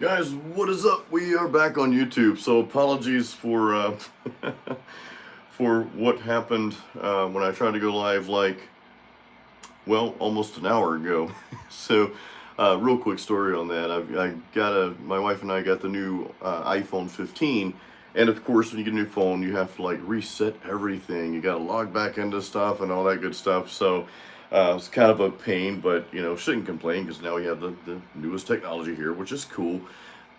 Guys, what is up? We are back on YouTube, so apologies for for what happened when I tried to go live, like, well, almost an hour ago. So, real quick story on that. My wife and I got the new iPhone 15, and of course, when you get a new phone, you have to like reset everything. You got to log back into stuff and all that good stuff. So. It's kind of a pain, but you know, shouldn't complain because now we have the newest technology here, which is cool.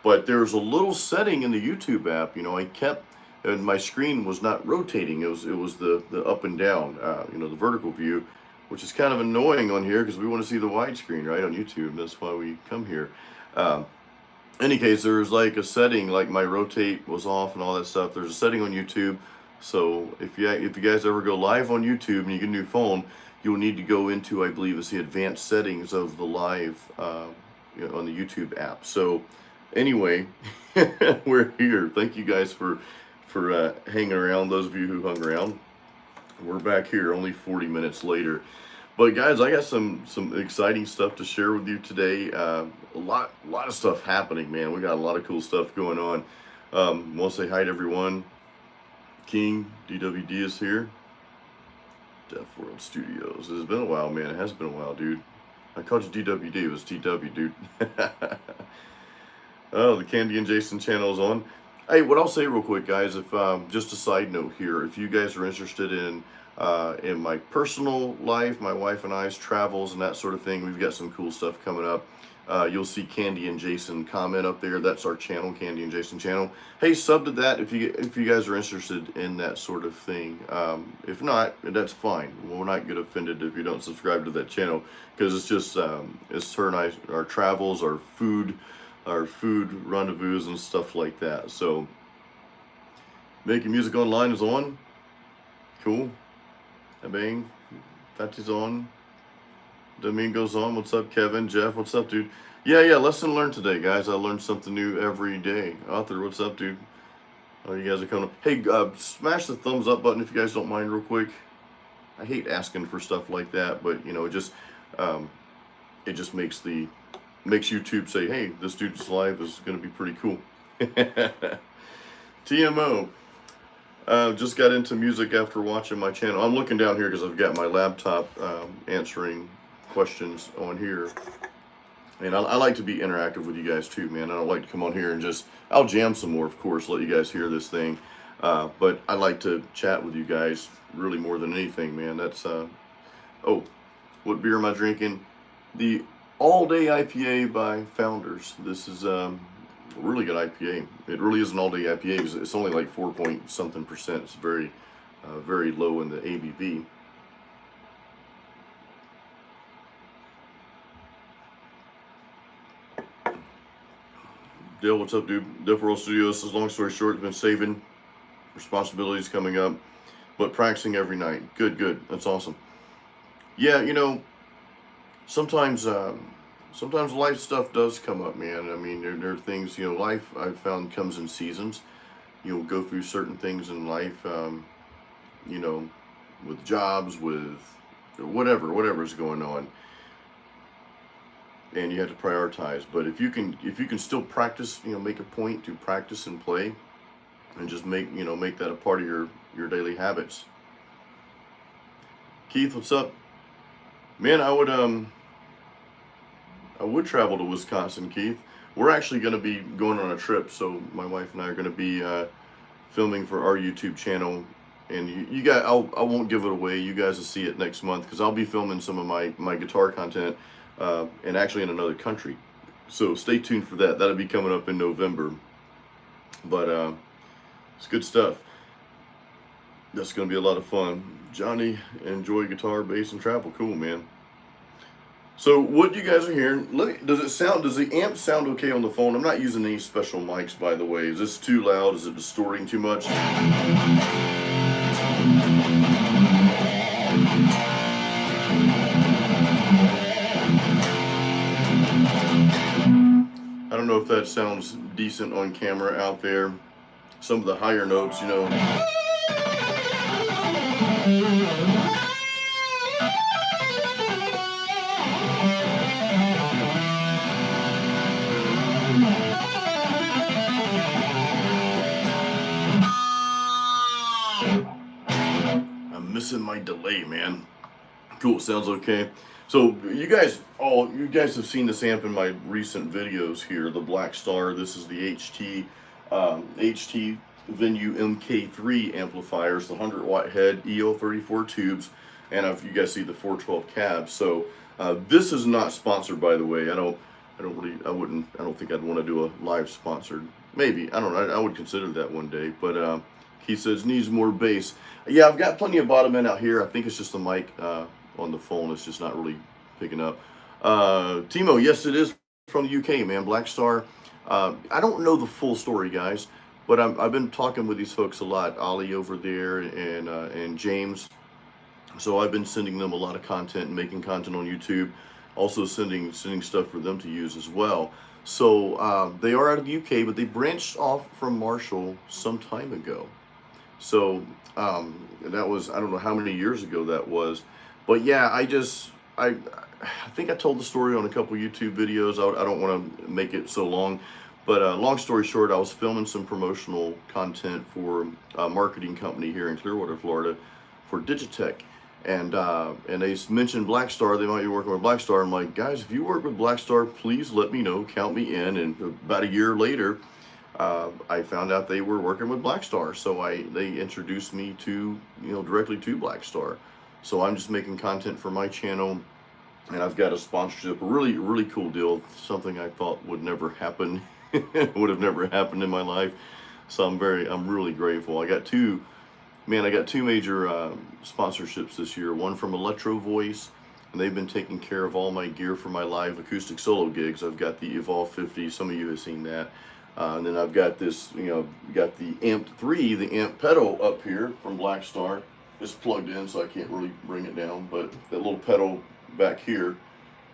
But there's a little setting in the YouTube app, you know, and my screen was not rotating. It was the up and down, you know, the vertical view, which is kind of annoying on here because we want to see the widescreen, right, on YouTube. That's why we come here. Any case, there's like a setting, like my rotate was off and all that stuff. There's a setting on YouTube. So if you guys ever go live on YouTube and you get a new phone, you'll need to go into, I believe it's the advanced settings of the live you know, on the YouTube app. So anyway, we're here. Thank you guys for hanging around. Those of you who hung around, we're back here only 40 minutes later. But guys, I got some exciting stuff to share with you today. A lot of stuff happening, man. We got a lot of cool stuff going on. Want to say hi to everyone. King DWD is here. Deaf World Studios. It's been a while, man. It has been a while, dude. I called you DWD. It was DW, dude. Oh, the Candy and Jason channel is on. Hey, what I'll say real quick, guys, if just a side note here, if you guys are interested in my personal life, my wife and I's travels and that sort of thing, we've got some cool stuff coming up. You'll see Candy and Jason comment up there. That's our channel, Candy and Jason channel. Hey, sub to that if you guys are interested in that sort of thing. If not, that's fine. We'll not get offended if you don't subscribe to that channel, because it's just it's her and I, our travels, our food rendezvous and stuff like that. So making music online is on. Cool. Bang. Fatty's on. Domingo's on. What's up, Kevin? Jeff, what's up, dude? Yeah, lesson learned today, guys. I learned something new every day. Author, what's up, dude? Oh, you guys are coming. Hey, smash the thumbs up button if you guys don't mind, real quick. I hate asking for stuff like that, but you know, um, it just makes YouTube say, "Hey, this dude's live. This is going to be pretty cool." TMO. Just got into music after watching my channel. I'm looking down here because I've got my laptop answering questions on here. And I like to be interactive with you guys too, man. I don't like to come on here and I'll jam some more, of course, let you guys hear this thing. But I like to chat with you guys really more than anything, man. That's, oh, what beer am I drinking? The All Day IPA by Founders. This is a really good IPA. It really is an all day IPA because it's only like 4 point something percent. It's very, very low in the ABV. Dale, what's up, dude? Different Studios says, long story short, been saving, responsibilities coming up, but practicing every night. Good, good. That's awesome. Yeah, you know, sometimes life stuff does come up, man. I mean, there are things, you know, life I've found comes in seasons. You'll go through certain things in life, you know, with jobs, with whatever's going on. And you have to prioritize. But if you can still practice, you know, make a point to practice and play, and just make that a part of your daily habits. Keith, what's up, man? I would travel to Wisconsin, Keith. We're actually going to be going on a trip, so my wife and I are going to be filming for our YouTube channel. And you guys, I won't give it away. You guys will see it next month because I'll be filming some of my guitar content. And actually in another country. So stay tuned for that. That'll be coming up in November. But it's good stuff. That's going to be a lot of fun. Johnny, enjoy guitar, bass, and travel. Cool, man. So what you guys are hearing, does the amp sound okay on the phone? I'm not using any special mics, by the way. Is this too loud? Is it distorting too much? I don't know if that sounds decent on camera out there. Some of the higher notes, you know. I'm missing my delay, man. Cool, sounds okay. So you guys have seen this amp in my recent videos here, the Black Star. This is the HT Venue MK3 amplifiers, the 100-watt head, EO34 tubes, and if you guys see the 412 cabs. So this is not sponsored, by the way. I don't think I'd want to do a live sponsored. Maybe, I don't know. I would consider that one day. But he says needs more bass. Yeah, I've got plenty of bottom end out here. I think it's just the mic on the phone. It's just not really picking up. Timo, yes, it is from the UK, man. Black Star. I don't know the full story, guys, but I've been talking with these folks a lot. Ollie over there and James. So I've been sending them a lot of content and making content on YouTube. Also sending stuff for them to use as well. So they are out of the UK, but they branched off from Marshall some time ago. So that was, I don't know how many years ago that was. But yeah, I think I told the story on a couple YouTube videos. I don't want to make it so long, but long story short, I was filming some promotional content for a marketing company here in Clearwater, Florida, for Digitech, and they mentioned Black Star. They might be working with Black Star. I'm like, guys, if you work with Black Star, please let me know, count me in. And about a year later, I found out they were working with Black Star, so they introduced me to, directly to Black Star. So I'm just making content for my channel, and I've got a sponsorship, a really, really cool deal, something I thought would never happen, would have never happened in my life. So I'm really grateful. I got two major sponsorships this year. One from Electro Voice, and they've been taking care of all my gear for my live acoustic solo gigs. I've got the Evolve 50. Some of you have seen that. And then I've got this, got the Amp 3, the amp pedal up here from Black Star. It's plugged in, so I can't really bring it down, but that little pedal back here,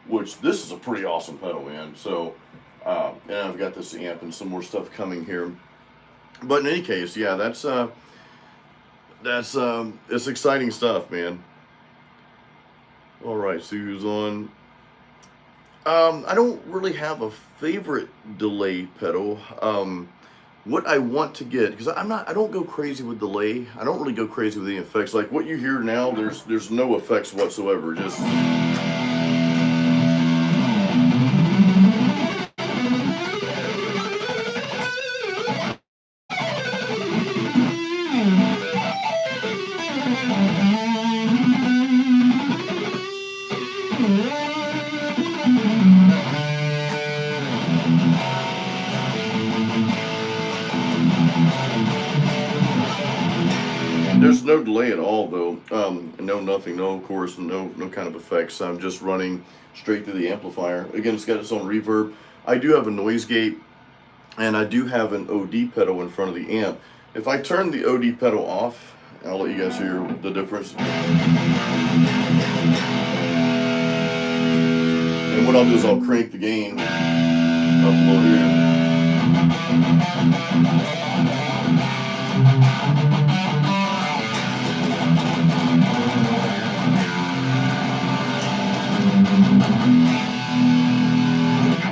which this is a pretty awesome pedal, man. So, and I've got this amp and some more stuff coming here. But in any case, yeah, that's it's exciting stuff, man. All right, so who's on? I don't really have a favorite delay pedal. What I want to get, because I don't go crazy with delay. I don't really go crazy with the effects. Like what you hear now, there's no effects whatsoever. Just there's no delay at all though. No nothing, no chorus, no kind of effects. I'm just running straight through the amplifier. Again, it's got its own reverb. I do have a noise gate, and I do have an OD pedal in front of the amp. If I turn the OD pedal off, I'll let you guys hear the difference. And what I'll do is I'll crank the gain up a little here.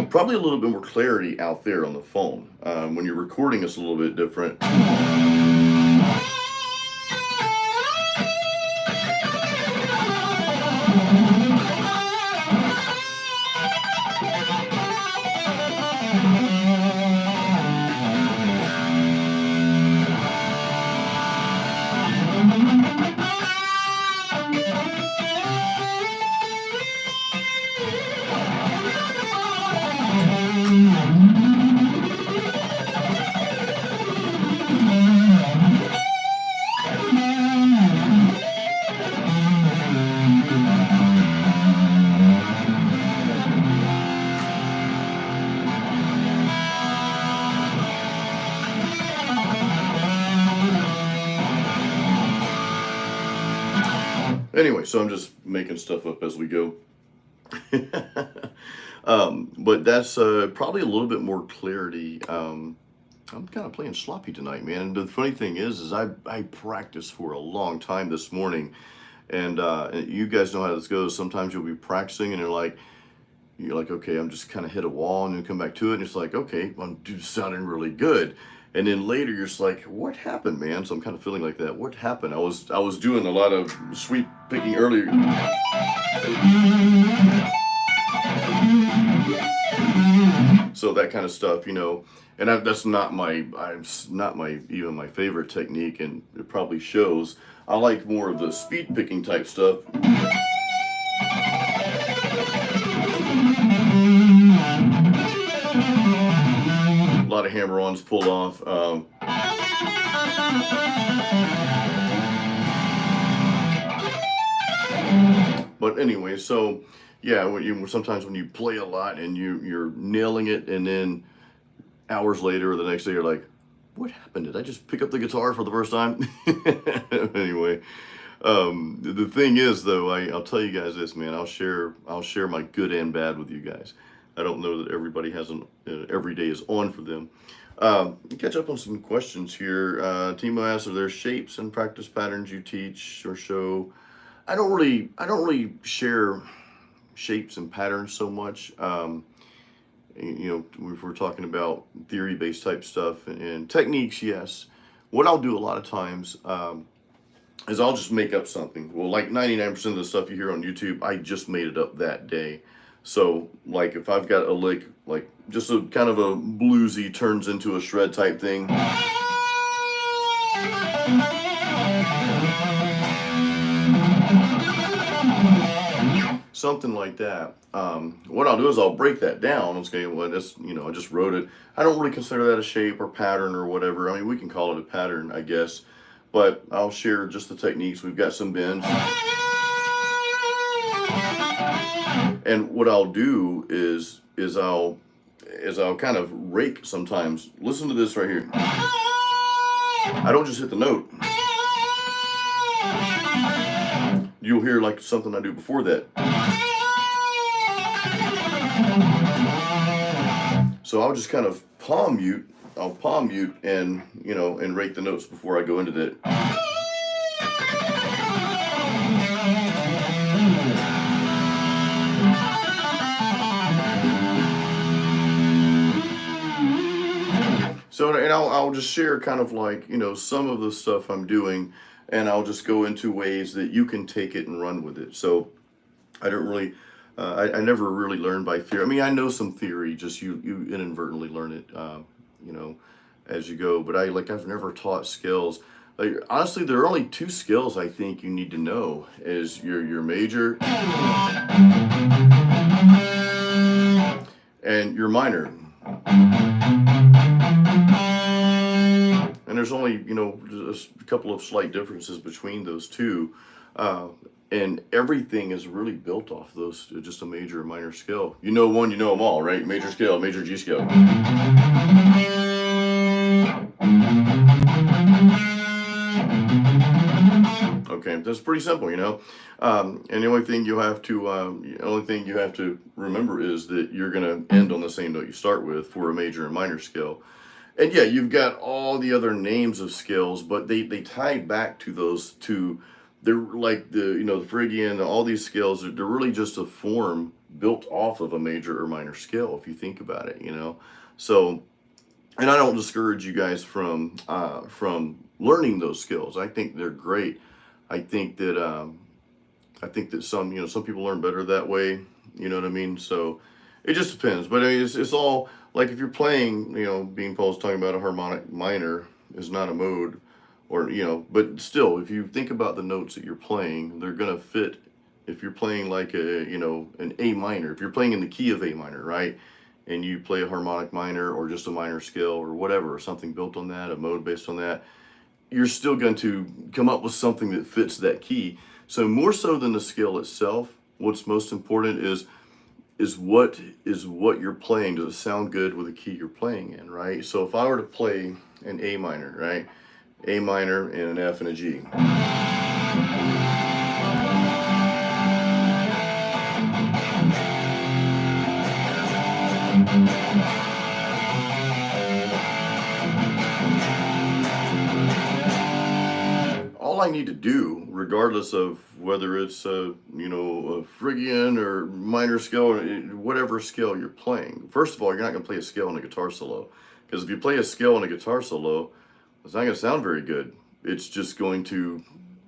Probably a little bit more clarity out there on the phone. When you're recording, it's a little bit different. Anyway, so I'm just making stuff up as we go. But that's probably a little bit more clarity. I'm kind of playing sloppy tonight, man. And the funny thing is I practiced for a long time this morning, and you guys know how this goes. Sometimes you'll be practicing, and you're like, okay, I'm just kind of hit a wall, and then come back to it, and it's like, okay, I'm sounding really good. And then later you're just like, what happened, man? So I'm kind of feeling like that. What happened? I was doing a lot of sweep picking earlier. So that kind of stuff, and that's not even my favorite technique, and it probably shows. I like more of the speed picking type stuff. A lot of hammer-ons pulled off. But anyway, so yeah, sometimes when you play a lot and you're nailing it, and then hours later or the next day you're like, what happened? Did I just pick up the guitar for the first time? Anyway, the thing is though, I'll tell you guys this, man. I'll share my good and bad with you guys. I don't know that everybody has every day is on for them. Catch up on some questions here. Timo asks, are there shapes and practice patterns you teach or show? I don't really share shapes and patterns so much. If we're talking about theory-based type stuff and techniques, yes. What I'll do a lot of times is I'll just make up something. Well, like 99% of the stuff you hear on YouTube, I just made it up that day. So, like, if I've got a lick, like, just a kind of a bluesy turns into a shred type thing. Something like that. What I'll do is I'll break that down. Okay, well, I just wrote it. I don't really consider that a shape or pattern or whatever. I mean, we can call it a pattern, I guess. But I'll share just the techniques. We've got some bends. And what I'll do is I'll kind of rake sometimes. Listen to this right here. I don't just hit the note. You'll hear like something I do before that. So I'll just kind of palm mute I'll palm mute and, you know, and rate the notes before I go into that. So, and I'll just share kind of like, you know, some of the stuff I'm doing, and I'll just go into ways that you can take it and run with it. So I don't really, I never really learned by theory. I mean, I know some theory, just you inadvertently learn it, you know, as you go. But I've never taught skills. Like, honestly, there are only two skills I think you need to know: is your major and your minor. And there's only, you know, just a couple of slight differences between those two. And everything is really built off those, just a major and minor scale. You know one, you know them all, right? Major scale, major G scale. Okay, that's pretty simple, you know. And the only thing you have to remember is that you're gonna end on the same note you start with for a major and minor scale. And yeah, you've got all the other names of scales, but they tie back to those two. They're like the, you know, the Phrygian, all these scales, they're really just a form built off of a major or minor scale, if you think about it, you know. So, and I don't discourage you guys from learning those skills. I think they're great. I think that some, you know, some people learn better that way. You know what I mean? So it just depends. But I mean, it's all like, if you're playing, you know, Bean Paul's talking about a harmonic minor is not a mode, or, you know, but still, if you think about the notes that you're playing, they're gonna fit. If you're playing like a, you know, an A minor, if you're playing in the key of A minor, right? And you play a harmonic minor or just a minor scale or whatever, or something built on that, a mode based on that, you're still going to come up with something that fits that key. So more so than the scale itself, what's most important is what you're playing. Does it sound good with the key you're playing in, right? So if I were to play an A minor, right? A minor and an F and a G. All I need to do, regardless of whether it's a, you know, a Phrygian or minor scale, or whatever scale you're playing. First of all, you're not going to play a scale on a guitar solo, because if you play a scale on a guitar solo, it's not going to sound very good. It's just going to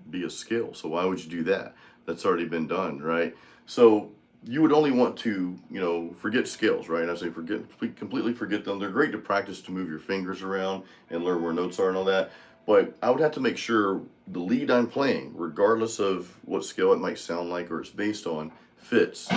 be a scale. So why would you do that? That's already been done, right? So you would only want to, you know, forget scales, right? I say completely forget them. They're great to practice, to move your fingers around and learn where notes are and all that. But I would have to make sure the lead I'm playing, regardless of what scale it might sound like or it's based on, fits.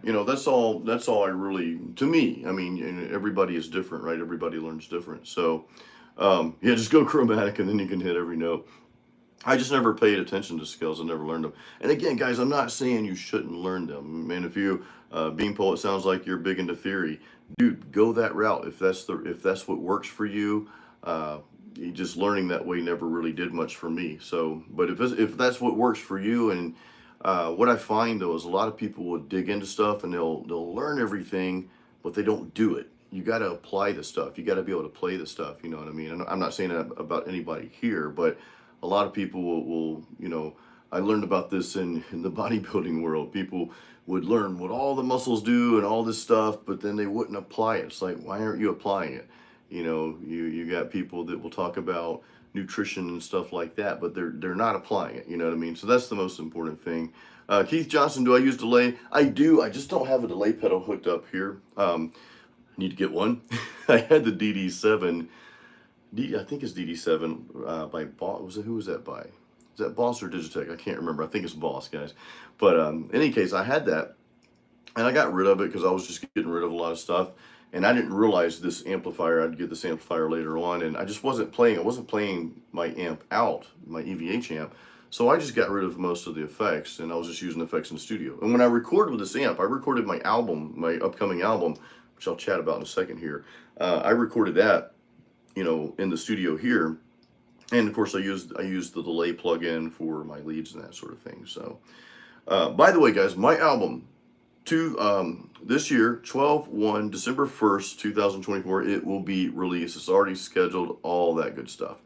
You know, that's all I really, to me, I mean, everybody is different, right? Everybody learns different. So, yeah, just go chromatic and then you can hit every note. I just never paid attention to scales. I never learned them. And again, guys, I'm not saying you shouldn't learn them. Man, if you, Beanpole, it sounds like you're big into theory. Dude, go that route. If that's what works for you, just learning that way never really did much for me. So, but if that's what works for you, and what I find though is a lot of people will dig into stuff and they'll learn everything, but they don't do it. You got to apply the stuff. You got to be able to play the stuff. You know what I mean? And I'm not saying that about anybody here, but a lot of people will, you know, I learned about this in the bodybuilding world. People would learn what all the muscles do and all this stuff, but then they wouldn't apply it. It's like, why aren't you applying it? You know, you got people that will talk about nutrition and stuff like that, but they're not applying it. You know what I mean? So that's the most important thing. Keith Johnson, do I use delay? I do. I just don't have a delay pedal hooked up here. I need to get one. I had the DD7. I think it's DD7 by Boss. Who was that by? Is that Boss or Digitech? I can't remember. I think it's Boss, guys. But in any case, I had that, and I got rid of it because I was just getting rid of a lot of stuff, and I didn't realize this amplifier. I'd get this amplifier later on, and I just wasn't playing. I wasn't playing my amp out, my EVH amp. So I just got rid of most of the effects, and I was just using effects in the studio. And when I recorded with this amp, I recorded my album, my upcoming album, which I'll chat about in a second here. I recorded that, you know, in the studio here. And of course I use the delay plugin for my leads and that sort of thing. So by the way, guys, my album this year, 12/1, December 1st, 2024, it will be released. It's already scheduled, all that good stuff.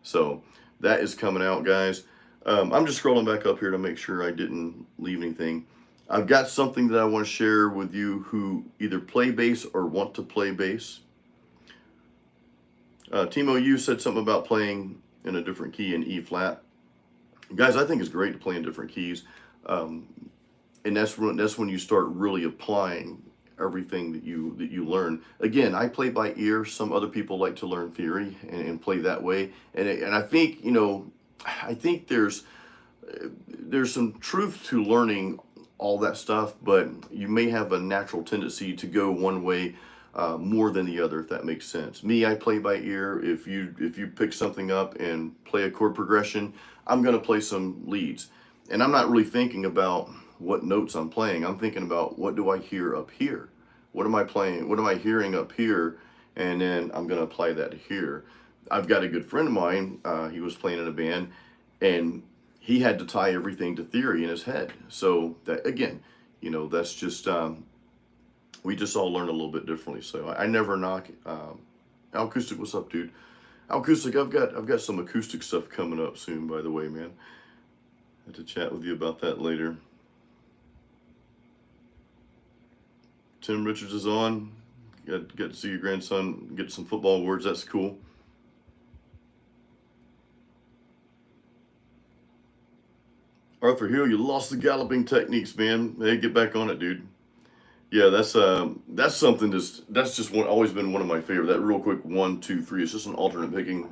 So that is coming out, guys. I'm just scrolling back up here to make sure I didn't leave anything. I've got something that I want to share with you who either play bass or want to play bass. Timo, you said something about playing in a different key in E flat. Guys, I think it's great to play in different keys. And that's when you start really applying everything that you learn. Again, I play by ear. Some other people like to learn theory and play that way. And I think, you know, I think there's some truth to learning all that stuff, but you may have a natural tendency to go one way more than the other, if that makes sense. Me, I play by ear. If you pick something up and play a chord progression, I'm going to play some leads. And I'm not really thinking about what notes I'm playing. I'm thinking about, what do I hear up here? What am I playing? What am I hearing up here? And then I'm going to apply that to here. I've got a good friend of mine. He was playing in a band, and he had to tie everything to theory in his head. So that, again, you know, that's just we just all learn a little bit differently. So I never knock. Acoustic, what's up, dude? Acoustic, I've got some acoustic stuff coming up soon, by the way, man. I have to chat with you about that later. Tim Richards is on. Got to see your grandson get some football awards. That's cool. Arthur Hill, you lost the galloping techniques, man. Hey, get back on it, dude. Yeah, that's something that's just always been one of my favorite. That real quick 1, 2, 3. It's just an alternate picking.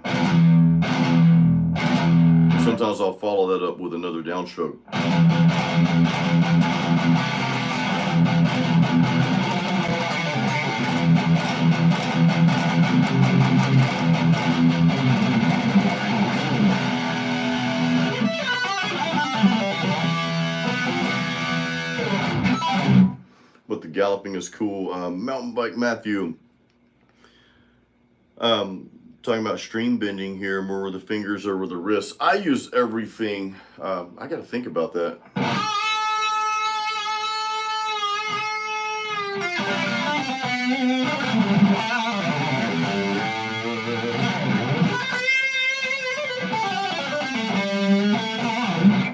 Sometimes I'll follow that up with another downstroke. But the galloping is cool. Mountain Bike Matthew, talking about string bending here, more where the fingers are with the wrists. I use everything. I got to think about that.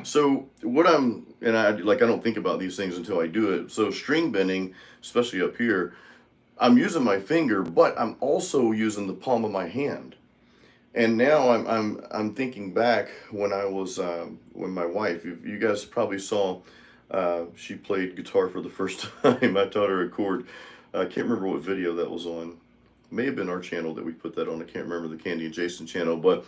So what I don't think about these things until I do it. So string bending, especially up here, I'm using my finger, but I'm also using the palm of my hand. And now I'm thinking back when I was when my wife, you guys probably saw, she played guitar for the first time. I taught her a chord. I can't remember what video that was on. It may have been our channel that we put that on. I can't remember, the Candy and Jason channel, but.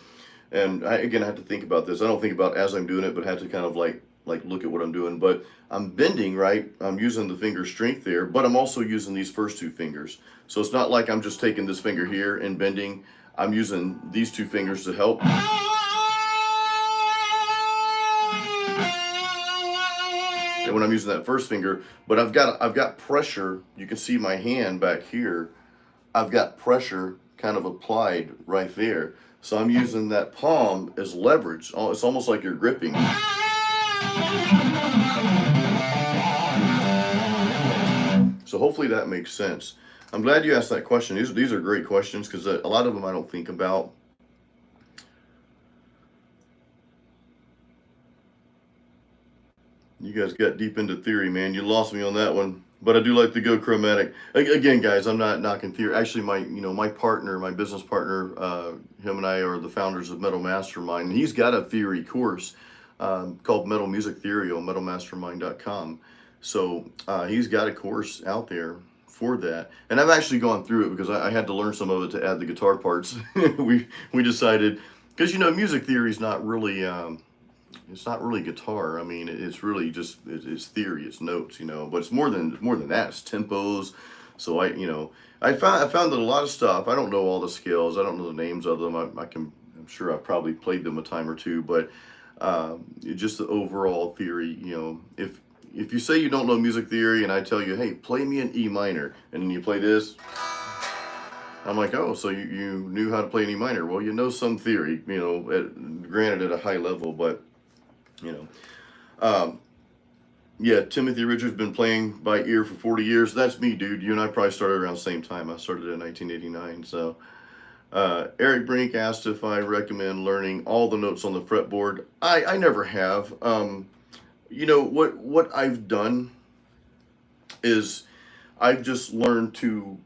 And again, I have to think about this. I don't think about as I'm doing it, but I have to kind of like look at what I'm doing. But I'm bending, right? I'm using the finger strength there, but I'm also using these first two fingers. So it's not like I'm just taking this finger here and bending. I'm using these two fingers to help. And when I'm using that first finger, but I've got pressure. You can see my hand back here. I've got pressure kind of applied right there. So I'm using that palm as leverage. It's almost like you're gripping. So hopefully that makes sense. I'm glad you asked that question. These are great questions, because a lot of them I don't think about. You guys got deep into theory, man. You lost me on that one. But I do like the Go Chromatic. Again, guys, I'm not knocking theory. Actually, my partner, my business partner, him and I are the founders of Metal Mastermind. He's got a theory course called Metal Music Theory on metalmastermind.com. So he's got a course out there for that. And I've actually gone through it because I had to learn some of it to add the guitar parts. we decided, because music theory is not really it's not really guitar. I mean, it's really just it's theory, it's notes, but it's more than that. It's tempos. So I found that a lot of stuff, I don't know all the scales, I don't know the names of them. I'm sure I've probably played them a time or two, but just the overall theory. If you say you don't know music theory and I tell you, hey, play me an E minor, and then you play this, I'm like, oh, so you knew how to play any minor? Well, you know some theory, you know, granted at a high level, but you know, um, yeah, Timothy Richards been playing by ear for 40 years. That's me, dude. You and I probably started around the same time. I started in 1989. So, Eric Brink asked if I recommend learning all the notes on the fretboard. I never have. You know, what I've done is I've just learned to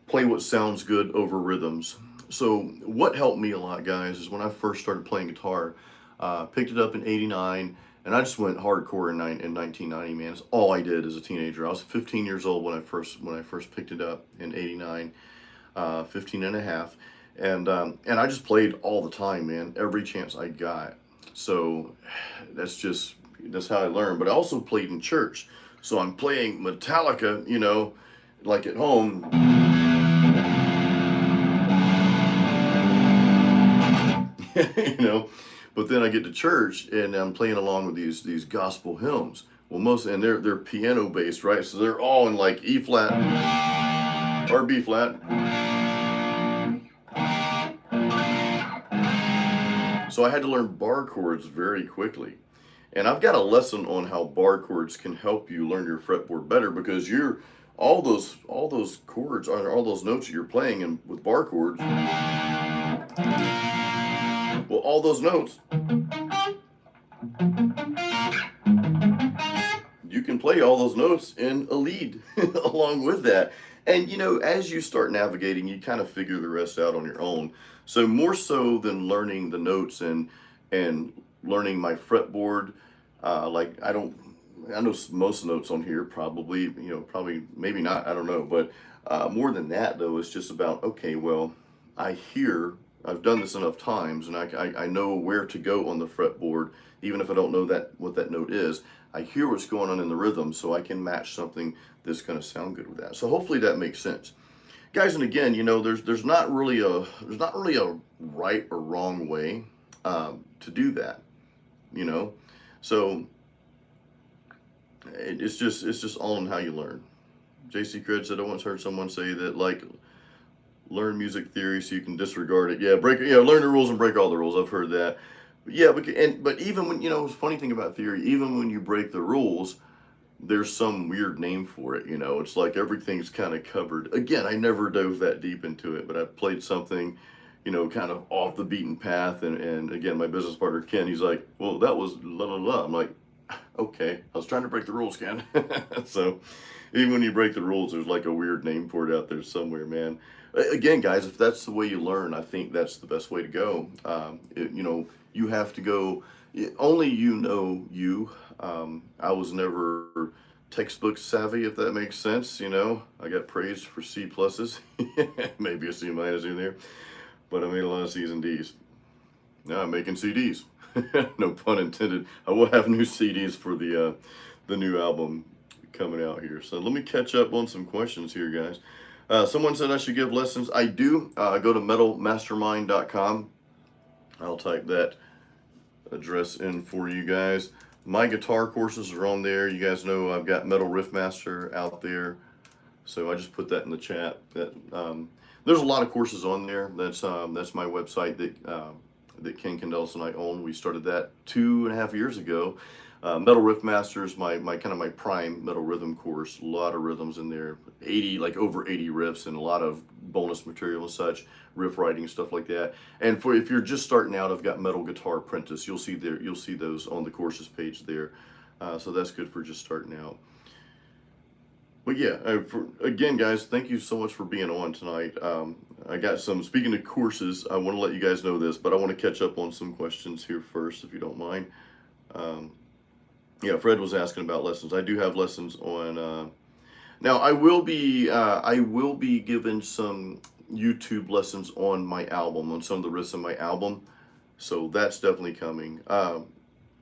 play what sounds good over rhythms. So what helped me a lot, guys, is when I first started playing guitar, picked it up in '89, and I just went hardcore in 1990. Man, it's all I did as a teenager. I was 15 years old when I first picked it up in '89, 15 and a half, and I just played all the time, man, every chance I got. So that's how I learned. But I also played in church, so I'm playing Metallica, you know, like at home. You know, but then I get to church and I'm playing along with these gospel hymns. Well, most and they're piano based, right? So they're all in like E flat or B flat. So I had to learn bar chords very quickly. And I've got a lesson on how bar chords can help you learn your fretboard better, because you're all those chords, or all those notes that you're playing and with bar chords. Well, all those notes, you can play all those notes in a lead along with that. And you know, as you start navigating, you kind of figure the rest out on your own. So more so than learning the notes and learning my fretboard, like I know most notes on here probably, you know, probably maybe not, I don't know, but more than that though, it's just about, okay, well, I've done this enough times, and I know where to go on the fretboard, even if I don't know what that note is. I hear what's going on in the rhythm, so I can match something that's going to sound good with that. So hopefully that makes sense, guys. And again, you know, there's not really a right or wrong way to do that, you know. So it's just all in how you learn. JC Cred said, I once heard someone say that, like, learn music theory so you can disregard it. Yeah, learn the rules and break all the rules. I've heard that. But yeah, but even when, you know, the funny thing about theory, even when you break the rules, there's some weird name for it. You know, it's like everything's kind of covered. Again, I never dove that deep into it, but I played something, you know, kind of off the beaten path. And again, my business partner Ken, he's like, well, that was la la la. I'm like, okay, I was trying to break the rules, Ken. So even when you break the rules, there's like a weird name for it out there somewhere, man. Again, guys, if that's the way you learn, I think that's the best way to go. You know, you have to go, only you know you. I was never textbook savvy, if that makes sense. You know, I got praised for C pluses, maybe a C minus in there, but I made a lot of C's and D's. Now I'm making CDs. No pun intended. I will have new CDs for the new album coming out here. So let me catch up on some questions here, guys. Someone said I should give lessons. I do. Go to metalmastermind.com. I'll type that address in for you guys. My guitar courses are on there. You guys know I've got Metal Riff Master out there, so I just put that in the chat. There's a lot of courses on there. That's my website that Ken Candelas and I own. We started that 2.5 years ago. Metal Riff Master is my kind of my prime metal rhythm course. A lot of rhythms in there, over 80 riffs, and a lot of bonus material and such, riff writing, stuff like that. And if you're just starting out, I've got Metal Guitar Apprentice. You'll see those on the courses page there. So that's good for just starting out. But yeah, again, guys, thank you so much for being on tonight. I got speaking of courses, I want to let you guys know this, but I want to catch up on some questions here first, if you don't mind. Yeah, Fred was asking about lessons. I do have lessons on. Now I will be giving some YouTube lessons on my album, on some of the riffs on my album. So that's definitely coming.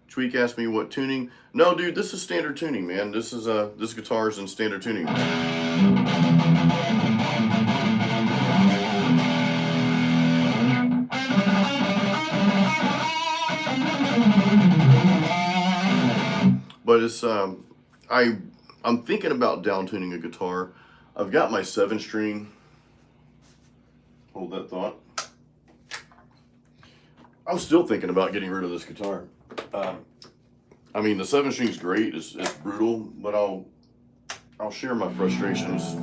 Tweak asked me what tuning. No, dude, this is standard tuning, man. This guitar's in standard tuning. But it's I'm thinking about down tuning a guitar. I've got my 7-string hold that thought. I was still thinking about getting rid of this guitar. I mean, the 7-string's great. It's brutal, but I'll share my frustrations.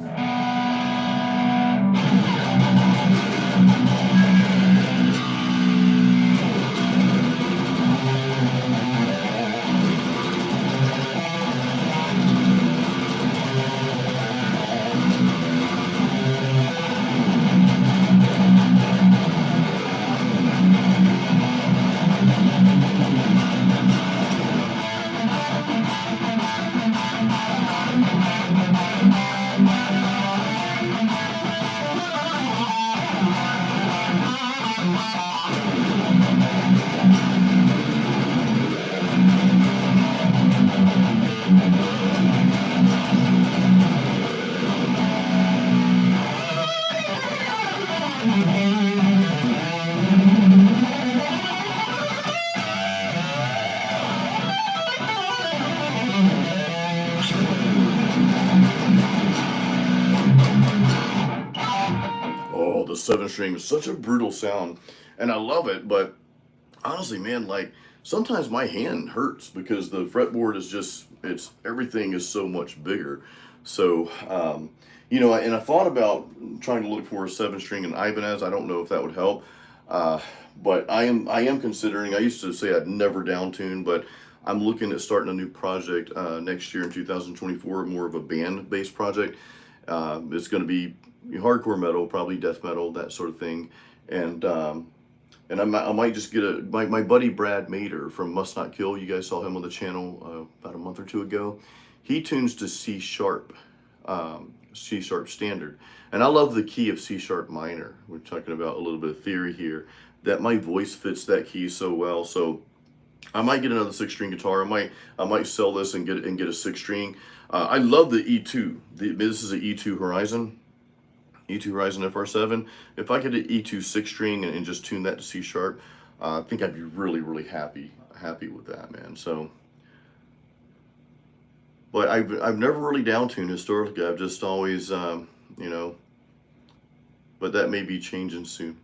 Oh, the 7-string is such a brutal sound, and I love it, but honestly, man, like sometimes my hand hurts because the fretboard is just, everything is so much bigger. So, you know, and I thought about trying to look for a 7-string in Ibanez. I don't know if that would help, but I am considering. I used to say I'd never down tune, but I'm looking at starting a new project next year in 2024, more of a band-based project. It's going to be hardcore metal, probably death metal, that sort of thing, and I might just get my buddy Brad Mader from Must Not Kill. You guys saw him on the channel about a month or two ago. He tunes to C sharp standard, and I love the key of C sharp minor. We're talking about a little bit of theory here, that my voice fits that key so well. So I might get another 6-string guitar. I might sell this and get a 6-string. I love the E2. This is an E2 Horizon. E2 Horizon FR7. If I get an E2 6-string and just tune that to C sharp, I think I'd be really happy with that, man. So, but I've never really down tuned historically. I've just always, you know, but that may be changing soon.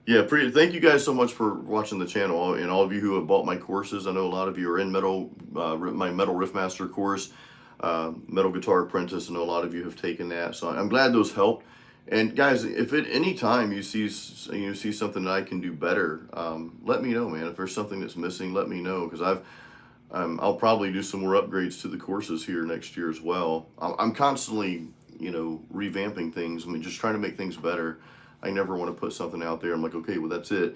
Yeah, thank you guys so much for watching the channel, and all of you who have bought my courses. I know a lot of you are in my Metal Riff Master course. Metal Guitar Apprentice. I know a lot of you have taken that, so I'm glad those helped. And guys, if at any time you see something that I can do better, let me know, man. If there's something that's missing, let me know, because I'll probably do some more upgrades to the courses here next year as well. I'm constantly, you know, revamping things. I mean, just trying to make things better. I never want to put something out there. I'm like, okay, well, that's it.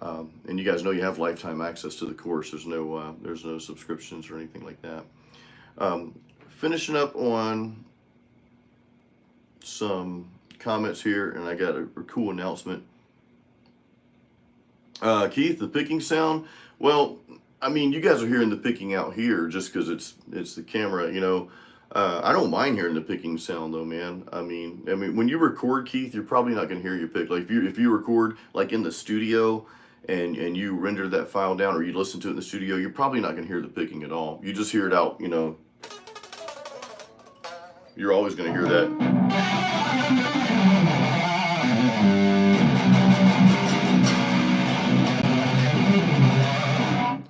And you guys know you have lifetime access to the course. There's no subscriptions or anything like that. Finishing up on some comments here, and I got a cool announcement. Keith, the picking sound, well, I mean, you guys are hearing the picking out here just because it's the camera, you know. I don't mind hearing the picking sound though, man. I mean, when you record, Keith, you're probably not gonna hear your pick. Like if you record like in the studio and you render that file down, or you listen to it in the studio, you're probably not gonna hear the picking at all. You just hear it out, you know. You're always going to hear that.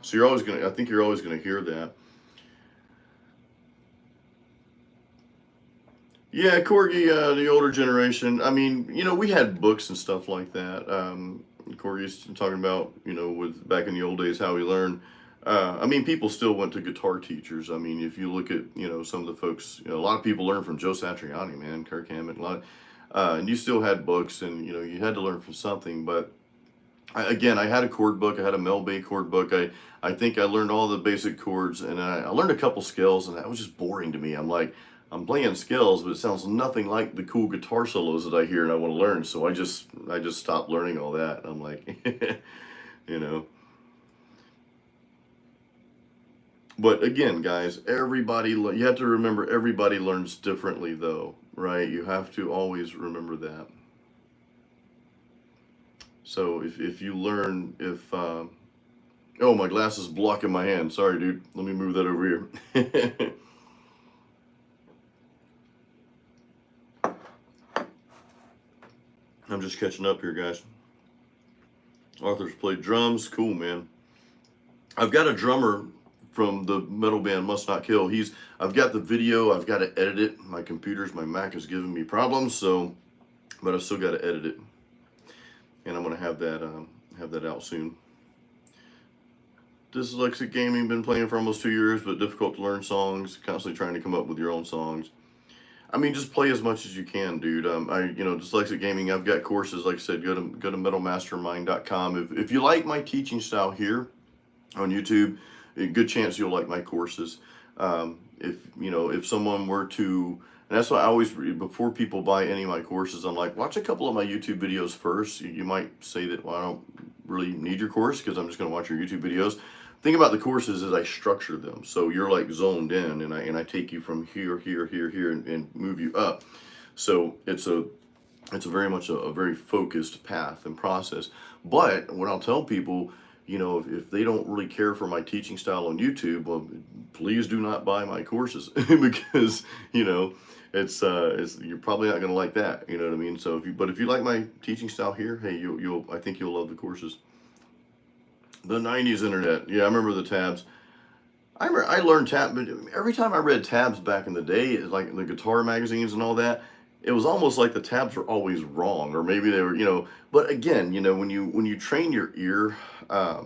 So you're always going to, I think you're always going to hear that. Yeah, Corgi, the older generation. I mean, you know, we had books and stuff like that. Corgi's talking about, you know, with back in the old days, how we learned. I mean, people still went to guitar teachers. I mean, if you look at, you know, some of the folks, you know, a lot of people learn from Joe Satriani, man, Kirk Hammett, and you still had books, and, you know, you had to learn from something. But again, I had a chord book. I had a Mel Bay chord book. I think I learned all the basic chords, and I learned a couple scales, and that was just boring to me. I'm like, I'm playing scales, but it sounds nothing like the cool guitar solos that I hear and I want to learn. So I just stopped learning all that. I'm like, you know. But again, guys, you have to remember, everybody learns differently though, right? You have to always remember that. So if you learn, oh, my glass is blocking my hand. Sorry, dude. Let me move that over here. I'm just catching up here, guys. Arthur's played drums. Cool, man. I've got a drummer from the metal band Must Not Kill. I've got the video. I've got to edit it. My my Mac is giving me problems, so, but I've still got to edit it. And I'm going to have that out soon. Dyslexic Gaming, been playing for almost 2 years, but difficult to learn songs, constantly trying to come up with your own songs. I mean, just play as much as you can, dude. Dyslexic Gaming, I've got courses, like I said, go to metalmastermind.com. If you like my teaching style here on YouTube, a good chance you'll like my courses. If someone were to, and that's why I always, before people buy any of my courses, I'm like, watch a couple of my YouTube videos first. You might say that, well, I don't really need your course because I'm just going to watch your YouTube videos. Thing about the courses is I structure them so you're like zoned in, and I take you from here, and move you up. So it's very much a very focused path and process. But what I'll tell people, if they don't really care for my teaching style on YouTube, well, please do not buy my courses because it's you're probably not going to like that. You know what I mean? So if you like my teaching style here, hey, I think you'll love the courses. The 90s internet. Yeah, I remember the tabs. I learned tabs, but every time I read tabs back in the day, like the guitar magazines and all that, it was almost like the tabs were always wrong, or maybe they were, but again, when you train your ear, I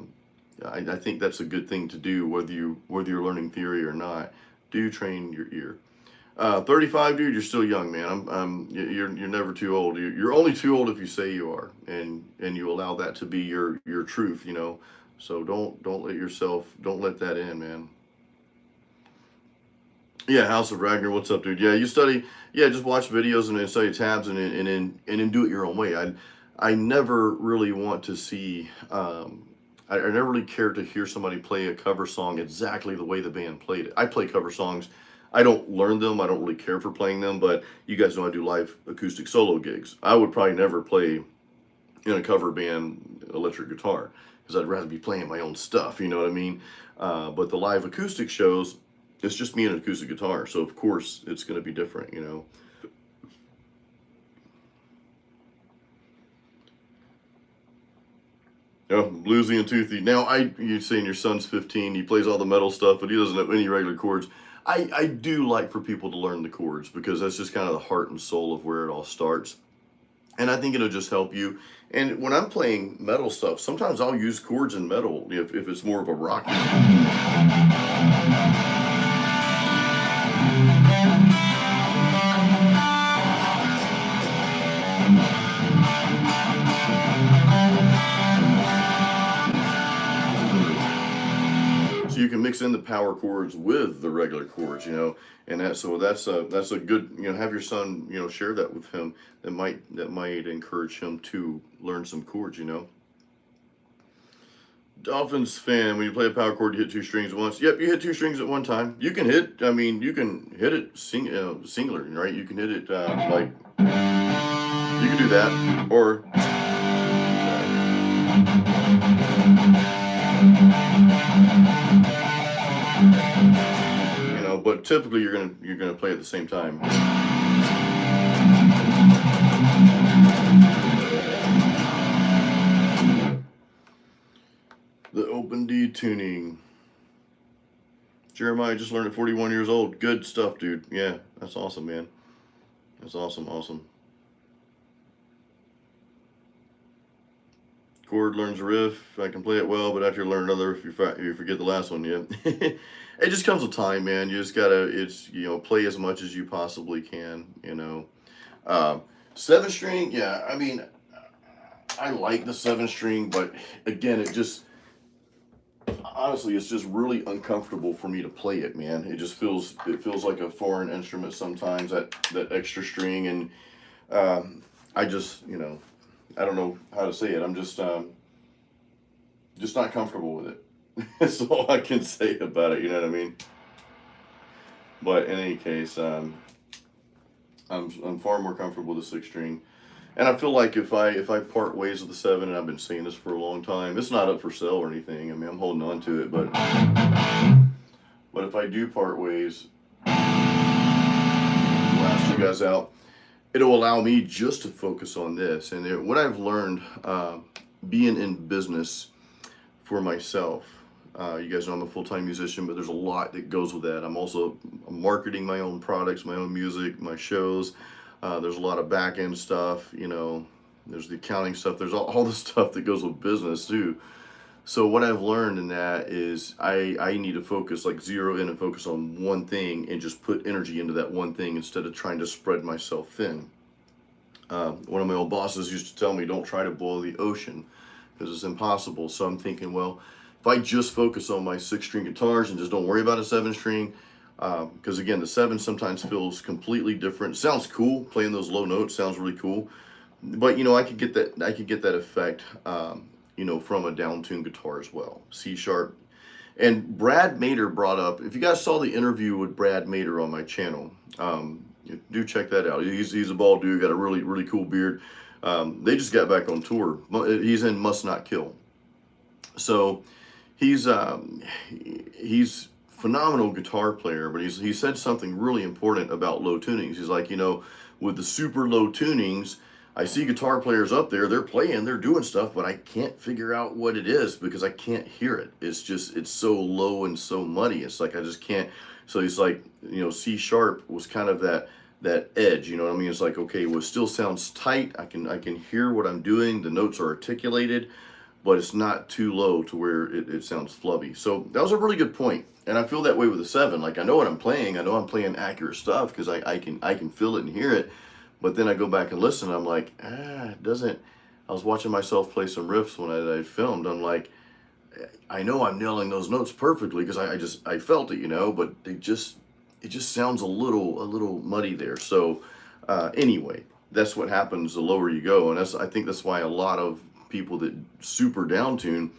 think that's a good thing to do, whether you're learning theory or not. Do train your ear. 35, dude, you're still young, man. You're never too old. You're only too old if you say you are, and you allow that to be your truth, So don't let that in, man. Yeah, House of Ragnar, what's up, dude? Yeah, you study. Yeah, just watch videos and then study tabs and then do it your own way. I never really want to see. I never really care to hear somebody play a cover song exactly the way the band played it. I play cover songs. I don't learn them. I don't really care for playing them. But you guys know I do live acoustic solo gigs. I would probably never play in a cover band electric guitar, because I'd rather be playing my own stuff, you know what I mean? But the live acoustic shows, it's just me and an acoustic guitar, so of course it's going to be different, Oh, bluesy and toothy. Now, you're saying your son's 15, he plays all the metal stuff, but he doesn't know any regular chords. I do like for people to learn the chords, because that's just kind of the heart and soul of where it all starts. And I think it'll just help you. And when I'm playing metal stuff, sometimes I'll use chords in metal if it's more of a rock. So you can mix in the power chords with the regular chords, and that's a good, have your son, share that with him. That might encourage him to learn some chords, Dolphins fan, when you play a power chord, you hit 2 strings at once. Yep, you hit 2 strings at one time. You can hit it singular, right? You can hit it like, you can do that, or but typically you're gonna play at the same time. The open D tuning. Jeremiah just learned at 41 years old. Good stuff, dude. Yeah, that's awesome, man. That's awesome. Chord learns a riff. I can play it well, but after you learn another, if you forget the last one, yeah. It just comes with time, man. You just gotta, play as much as you possibly can, 7-string, yeah. I mean, I like the 7-string, but again, honestly, it's just really uncomfortable for me to play it, man. It feels like a foreign instrument sometimes, that extra string, and I just, I don't know how to say it. I'm just not comfortable with it. That's all I can say about it. You know what I mean? But in any case, I'm far more comfortable with the 6-string, and I feel like if I part ways with the 7, and I've been saying this for a long time, it's not up for sale or anything. I mean, I'm holding on to it, but if I do part ways, we'll ask you guys out. it'll allow me just to focus on this. And what I've learned being in business for myself, you guys know I'm a full-time musician, but there's a lot that goes with that. I'm marketing my own products, my own music, my shows. There's a lot of back-end stuff, you know, there's the accounting stuff, there's all the stuff that goes with business too. So what I've learned in that is I need to focus, like zero in and focus on one thing and just put energy into that one thing instead of trying to spread myself thin. One of my old bosses used to tell me, don't try to boil the ocean because it's impossible. So I'm thinking, well, if I just focus on my 6-string guitars and just don't worry about a 7-string, because again, the 7 sometimes feels completely different. Sounds cool, playing those low notes sounds really cool. But you know, I could get that effect, you know, from a down-tuned guitar as well. C sharp. And Brad Mader brought up, if you guys saw the interview with Brad Mader on my channel, do check that out. He's a bald dude, got a really cool beard. They just got back on tour. He's in Must Not Kill. So he's phenomenal guitar player, but he said something really important about low tunings. He's like, you know, with the super low tunings, I see guitar players up there, they're playing, they're doing stuff, but I can't figure out what it is because I can't hear it. It's so low and so muddy. It's like I just can't. So he's like, you know, C sharp was kind of that edge, you know what I mean? It's like, okay, well, it still sounds tight. I can hear what I'm doing. The notes are articulated, but it's not too low to where it sounds flubby. So that was a really good point. And I feel that way with the 7. Like I know what I'm playing. I know I'm playing accurate stuff because I can feel it and hear it. But then I go back and listen, I'm like, it doesn't. I was watching myself play some riffs when I filmed. I'm like, I know I'm nailing those notes perfectly because I felt it, you know, but it just sounds a little muddy there. So anyway, that's what happens the lower you go. And I think that's why a lot of people that super down tune,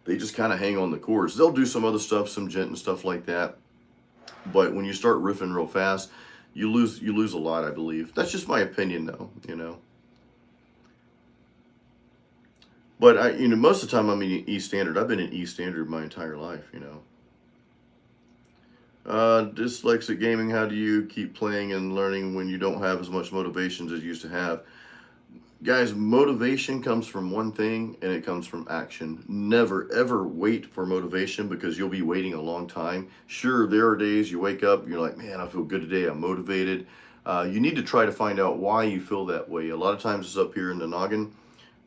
they just kind of hang on the chords. They'll do some other stuff, some gent and stuff like that. But when you start riffing real fast, you lose a lot, I believe. That's just my opinion, though, you know. But you know, most of the time I'm in E standard. I've been in E standard my entire life, you know. Dyslexic gaming. How do you keep playing and learning when you don't have as much motivation as you used to have? Guys, motivation comes from one thing, and it comes from action. Never, ever wait for motivation because you'll be waiting a long time. Sure, there are days you wake up, you're like, man, I feel good today, I'm motivated. You need to try to find out why you feel that way. A lot of times it's up here in the noggin,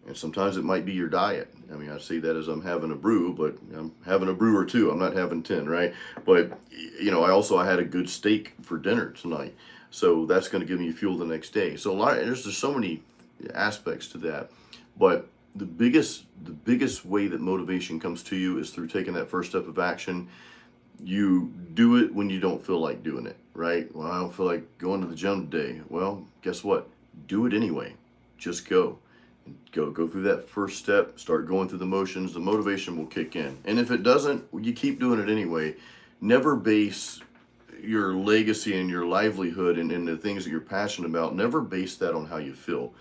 and sometimes it might be your diet. I mean, I see that as I'm having a brew, but I'm having a brew or two. I'm not having 10, right? But, you know, I had a good steak for dinner tonight. So that's going to give me fuel the next day. So there's just so many aspects to that, but the biggest way that motivation comes to you is through taking that first step of action. You do it when you don't feel like doing it, right? Well, I don't feel like going to the gym today. Well, guess what? Do it anyway. Just go through that first step, start going through the motions. The motivation will kick in, and if it doesn't, you keep doing it anyway. Never base your legacy and your livelihood and the things that you're passionate about, never base that on how you feel,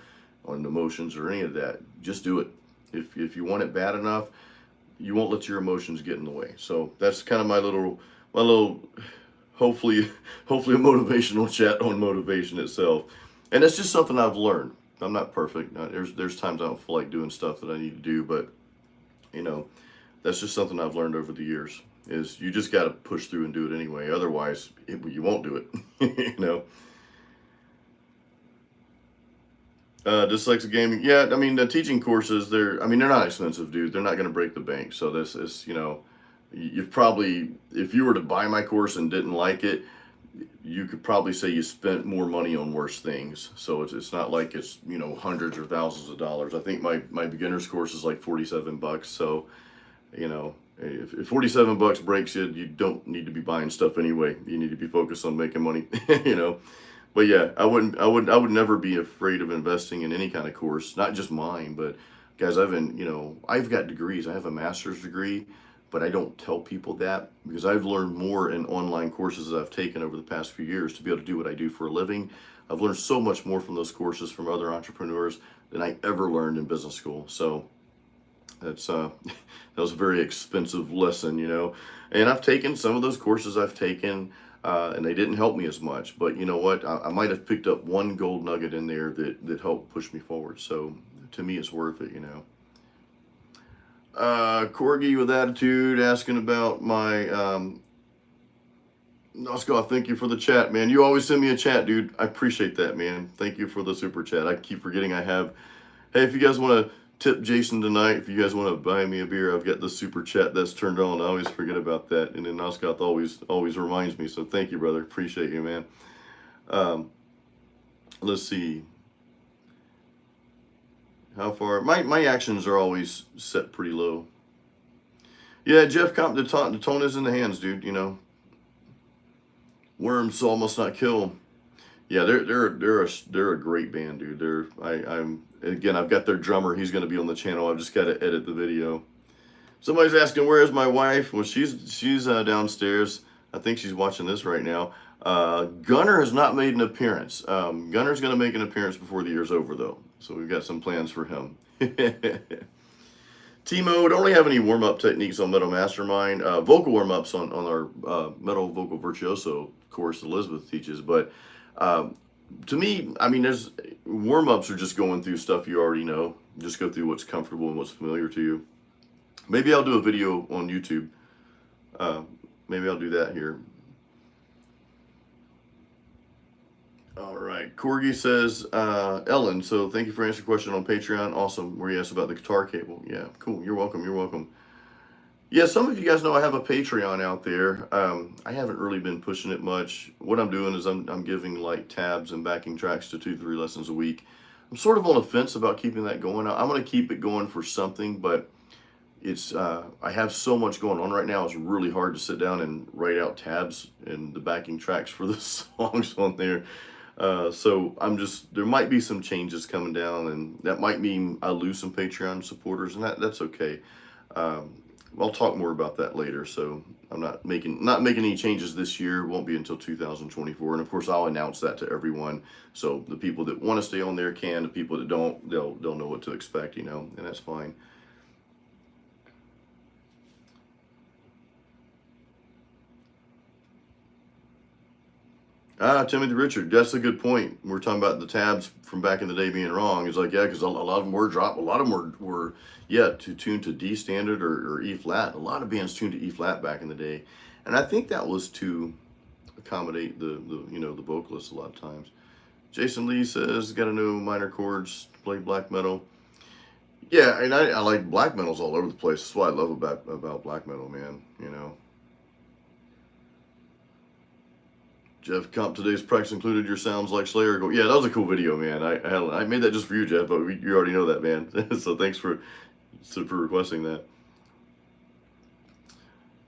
on emotions or any of that. Just do it. If you want it bad enough, you won't let your emotions get in the way. So that's kind of my little hopefully a motivational chat on motivation itself. And that's just something I've learned. I'm not perfect. There's times I don't feel like doing stuff that I need to do, but you know, that's just something I've learned over the years, is you just got to push through and do it anyway. Otherwise, you won't do it. You know. Dyslexic gaming. Yeah, I mean, the teaching courses, they're not expensive, dude. They're not going to break the bank. So this is, you know, you've probably, if you were to buy my course and didn't like it, you could probably say you spent more money on worse things. So it's not like it's, you know, hundreds or thousands of dollars. I think my beginner's course is like $47. So, you know, if $47 breaks you, you don't need to be buying stuff anyway. You need to be focused on making money, you know. But yeah, I would never be afraid of investing in any kind of course, not just mine, but guys, I've got degrees. I have a master's degree, but I don't tell people that because I've learned more in online courses that I've taken over the past few years to be able to do what I do for a living. I've learned so much more from those courses from other entrepreneurs than I ever learned in business school. So that's that was a very expensive lesson, you know. And I've taken some of those courses. I've taken and they didn't help me as much. But you know what? I might have picked up one gold nugget in there that helped push me forward. So to me, it's worth it, you know. Corgi with attitude asking about my Scott, thank you for the chat, man. You always send me a chat, dude. I appreciate that, man. Thank you for the super chat. I keep forgetting I have. Hey, if you guys want to tip Jason tonight, if you guys want to buy me a beer, I've got the super chat that's turned on. I always forget about that, and then Scott always reminds me. So thank you, brother. Appreciate you, man. Let's see. How far? My actions are always set pretty low. Yeah, Jeff, the tone is in the hands, dude. You know. Worms Saw Must Not Kill. Yeah, they're a great band, dude. I'm again, I've got their drummer. He's going to be on the channel. I've just got to edit the video. Somebody's asking where is my wife? Well, she's downstairs. I think she's watching this right now. Gunner has not made an appearance. Gunner's going to make an appearance before the year's over, though. So we've got some plans for him. Timo, don't really have any warm-up techniques on Metal Mastermind. Vocal warm-ups on our Metal Vocal Virtuoso course Elizabeth teaches. But to me, I mean, there's warm-ups are just going through stuff you already know. Just go through what's comfortable and what's familiar to you. Maybe I'll do a video on YouTube. Maybe I'll do that here. All right. Corgi says, Ellen, so thank you for answering the question on Patreon. Awesome. Where you asked about the guitar cable. Yeah, cool. You're welcome. You're welcome. Yeah, some of you guys know I have a Patreon out there. I haven't really been pushing it much. What I'm doing is I'm giving like tabs and backing tracks to 2-3 lessons a week. I'm sort of on the fence about keeping that going. I'm going to keep it going for something, but it's I have so much going on right now. It's really hard to sit down and write out tabs and the backing tracks for the songs on there. So there might be some changes coming down, and that might mean I lose some Patreon supporters, and that's okay. I'll talk more about that later. So I'm not making any changes this year. It won't be until 2024, and of course I'll announce that to everyone. So the people that want to stay on there can. The people that don't, they'll know what to expect, you know, and that's fine. Timothy Richard, that's a good point. We're talking about the tabs from back in the day being wrong. It's like, yeah, because a lot of them were dropped. A lot of them were to tune to D standard or E flat. A lot of bands tuned to E flat back in the day, and I think that was to accommodate the vocalists a lot of times. Jason Lee says, got to know minor chords to play black metal. Yeah, and I like black metals all over the place. That's what I love about black metal, man. You know. Jeff Comp, today's practice included your Sounds Like Slayer. Yeah, that was a cool video, man. I made that just for you, Jeff, but you already know that, man. So thanks for requesting that.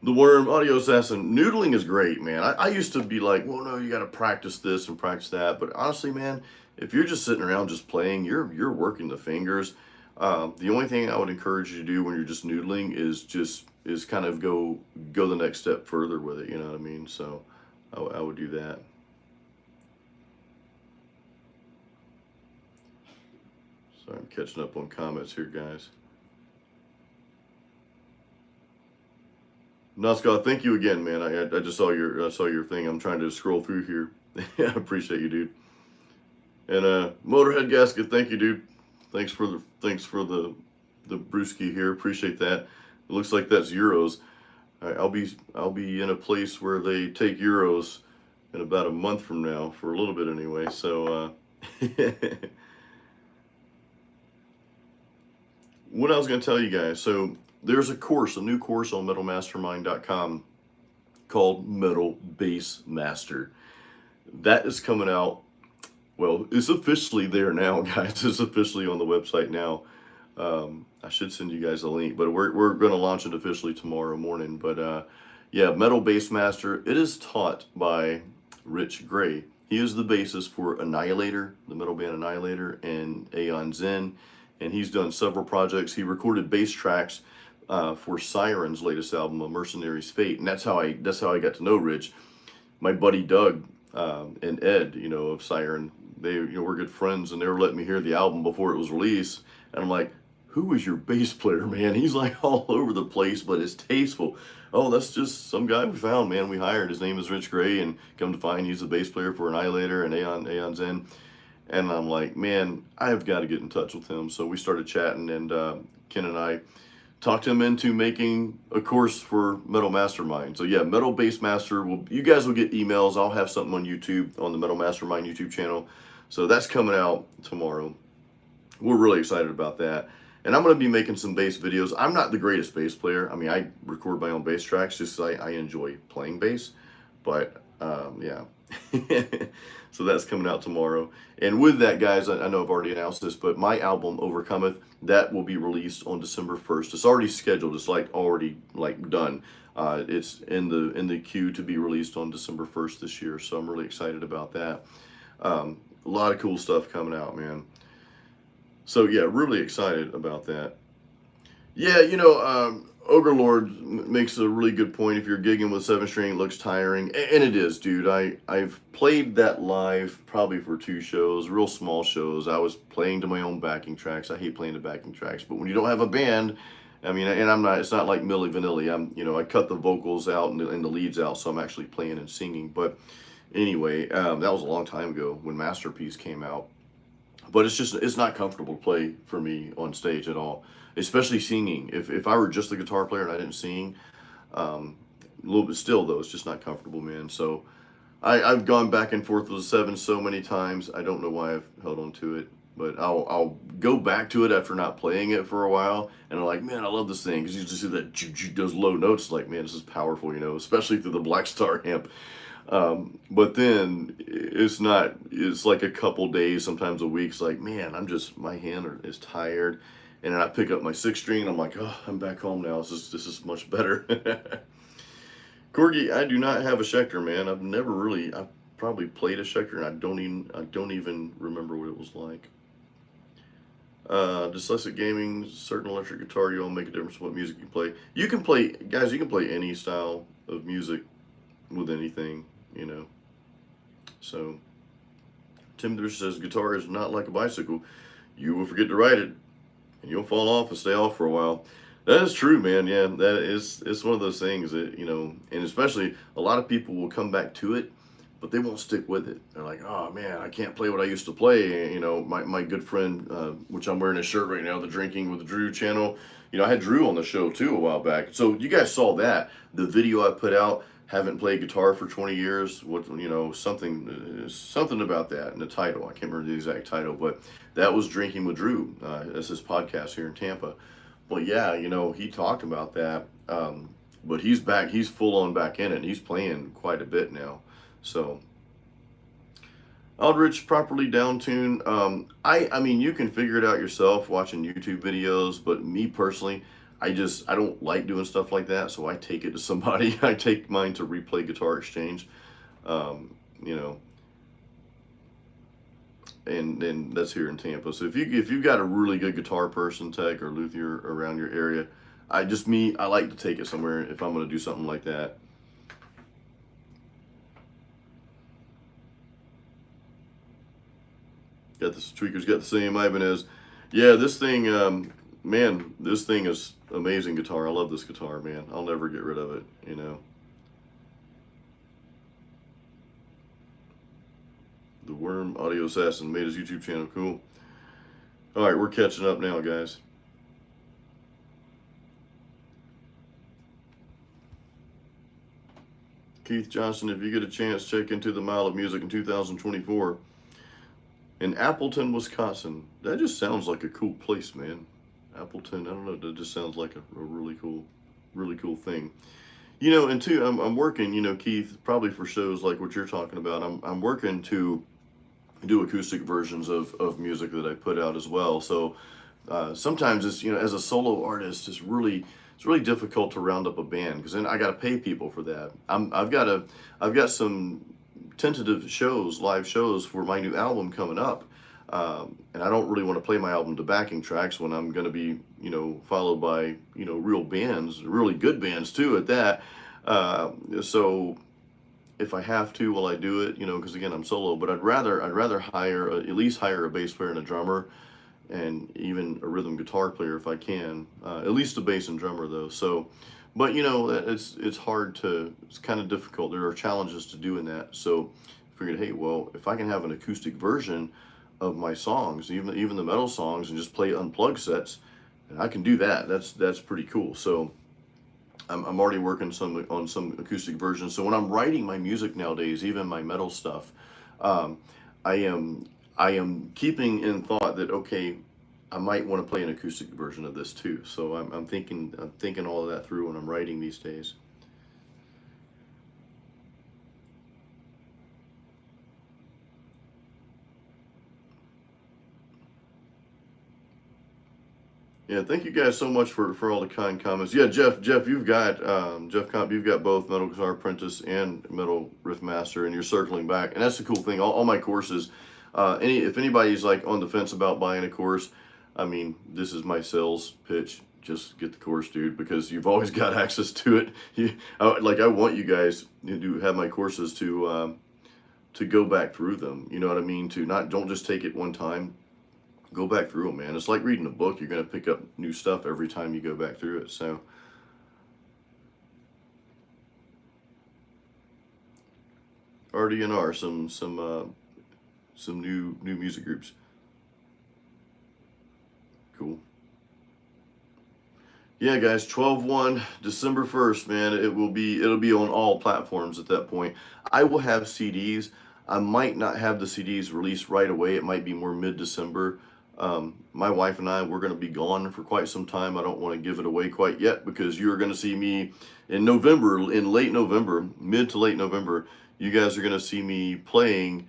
The Worm, Audio Assassin, noodling is great, man. I used to be like, well, no, you got to practice this and practice that. But honestly, man, if you're just sitting around just playing, you're working the fingers. The only thing I would encourage you to do when you're just noodling is kind of go the next step further with it. You know what I mean? So I would do that. So I'm catching up on comments here, guys. No, Scott, thank you again, man. I just saw your thing. I'm trying to scroll through here. I appreciate you, dude. And Motorhead Gasket, thank you, dude. Thanks for the brewski here. Appreciate that. It looks like that's euros. I'll be in a place where they take euros in about a month from now, for a little bit anyway. So what I was going to tell you guys. So there's a new course on metalmastermind.com called Metal Bass Master. That is coming out. Well, it's officially there now, guys. It's officially on the website now. I should send you guys a link, but we're going to launch it officially tomorrow morning. But yeah, Metal Bass Master. It is taught by Rich Gray. He is the bassist for Annihilator, the metal band Annihilator, and Aeon Zen. And he's done several projects. He recorded bass tracks for Siren's latest album, A Mercenary's Fate, and that's how I got to know Rich. My buddy Doug and Ed, of Siren, they were good friends, and they were letting me hear the album before it was released. And I'm like, who is your bass player, man? He's like all over the place, but it's tasteful. Oh, that's just some guy we found, man. We hired. His name is Rich Gray, and come to find he's the bass player for Annihilator and Aeon Zen. And I'm like, man, I've got to get in touch with him. So we started chatting, and Ken and I talked him into making a course for Metal Mastermind. So yeah, Metal Bass Master. You guys will get emails. I'll have something on YouTube, on the Metal Mastermind YouTube channel. So that's coming out tomorrow. We're really excited about that. And I'm going to be making some bass videos. I'm not the greatest bass player. I mean, I record my own bass tracks just because I enjoy playing bass. But yeah. So that's coming out tomorrow. And with that, guys, I know I've already announced this, but my album Overcometh, that will be released on December 1st. It's already scheduled. It's like already like done. It's in the queue to be released on December 1st this year. So I'm really excited about that. A lot of cool stuff coming out, man. So yeah, really excited about that. Yeah, Ogre Lord makes a really good point. If you're gigging with 7-string, it looks tiring, and it is, dude. I've played that live probably for 2 shows, real small shows. I was playing to my own backing tracks. I hate playing to backing tracks, but when you don't have a band, I mean, and I'm not. It's not like Milli Vanilli. I cut the vocals out and the leads out, so I'm actually playing and singing. But anyway, that was a long time ago when Masterpiece came out. But it's not comfortable to play for me on stage at all, especially singing. If I were just a guitar player and I didn't sing, a little bit still though, it's just not comfortable, man. So I've gone back and forth with the 7 so many times. I don't know why I've held on to it, but I'll go back to it after not playing it for a while, and I'm like, man, I love this thing, because you just see that those low notes. Like, man, this is powerful, especially through the Black Star amp. But then it's like a couple days, sometimes a week. It's like, man, my hand is tired. And then I pick up my 6-string and I'm like, oh, I'm back home now. This is much better. Corgi, I do not have a Schecter, man. I've probably played a Schecter and I don't even remember what it was like. Dyslexic gaming, certain electric guitar, you all make a difference what music you play. You can play, guys, you can play any style of music with anything. So Tim Drish says guitar is not like a bicycle. You will forget to ride it and you'll fall off and stay off for a while. That is true, man. Yeah, it's one of those things that, and especially a lot of people will come back to it, but they won't stick with it. They're like, oh man, I can't play what I used to play. My good friend, which I'm wearing his shirt right now, the Drinking with Drew channel, I had Drew on the show too a while back. So you guys saw that, the video I put out. Haven't played guitar for 20 years. Something about that in the title. I can't remember the exact title, but that was Drinking with Drew. That's his podcast here in Tampa. But yeah, he talked about that. But he's back. He's full on back in it. And he's playing quite a bit now. So Aldrich, properly down tune. I mean, you can figure it out yourself watching YouTube videos. But me personally, I don't like doing stuff like that, so I take it to somebody. I take mine to Replay Guitar Exchange, and that's here in Tampa. So if you've got a really good guitar person, tech or luthier around your area, I like to take it somewhere if I'm going to do something like that. Got this tweaker's got the same Ibanez. Yeah, this thing. Man, this thing is amazing guitar. I love this guitar, man. I'll never get rid of it, The Worm Audio Assassin made his YouTube channel. Cool. All right, we're catching up now, guys. Keith Johnson, if you get a chance, check into the Mile of Music in 2024 in Appleton, Wisconsin. That just sounds like a cool place, man. Appleton, I don't know, that just sounds like a really cool thing. And two, I'm working, Keith, probably for shows like what you're talking about. I'm working to do acoustic versions of music that I put out as well. So sometimes it's, as a solo artist, it's really difficult to round up a band, because then I got to pay people for that. I've got some tentative shows, live shows for my new album coming up. And I don't really want to play my album to backing tracks when I'm going to be, followed by, real bands, really good bands too at that. So if I have to, will I do it? Because again, I'm solo, but I'd rather at least hire a bass player and a drummer and even a rhythm guitar player if I can, at least a bass and drummer though. So, but you know, it's hard to, it's kind of difficult. There are challenges to doing that. So I figured, hey, well, if I can have an acoustic version of my songs, even the metal songs, and just play unplugged sets, and I can do that. That's pretty cool. So I'm already working on some acoustic versions. So when I'm writing my music nowadays, even my metal stuff, um, I am I am keeping in thought that, okay, I might want to play an acoustic version of this too. So I'm thinking all of that through when I'm writing these days. Yeah, thank you guys so much for all the kind comments. Yeah, Jeff, you've got Jeff Comp, you've got both Metal Guitar Apprentice and Metal Riff Master, and you're circling back. And that's the cool thing. All my courses, if anybody's like on the fence about buying a course, I mean, this is my sales pitch. Just get the course, dude, because you've always got access to it. I want you guys to have my courses to go back through them. You know what I mean? Don't just take it one time. Go back through them, man. It's like reading a book. You're going to pick up new stuff every time you go back through it. So, RDNR, some new music groups. Cool. Yeah, guys, 12/1, December 1st, man. It'll be on all platforms at that point. I will have CDs. I might not have the CDs released right away. It might be more mid-December. My wife and I, we're going to be gone for quite some time. I don't want to give it away quite yet, because you're going to see me in November, in late November, mid to late November. You guys are going to see me playing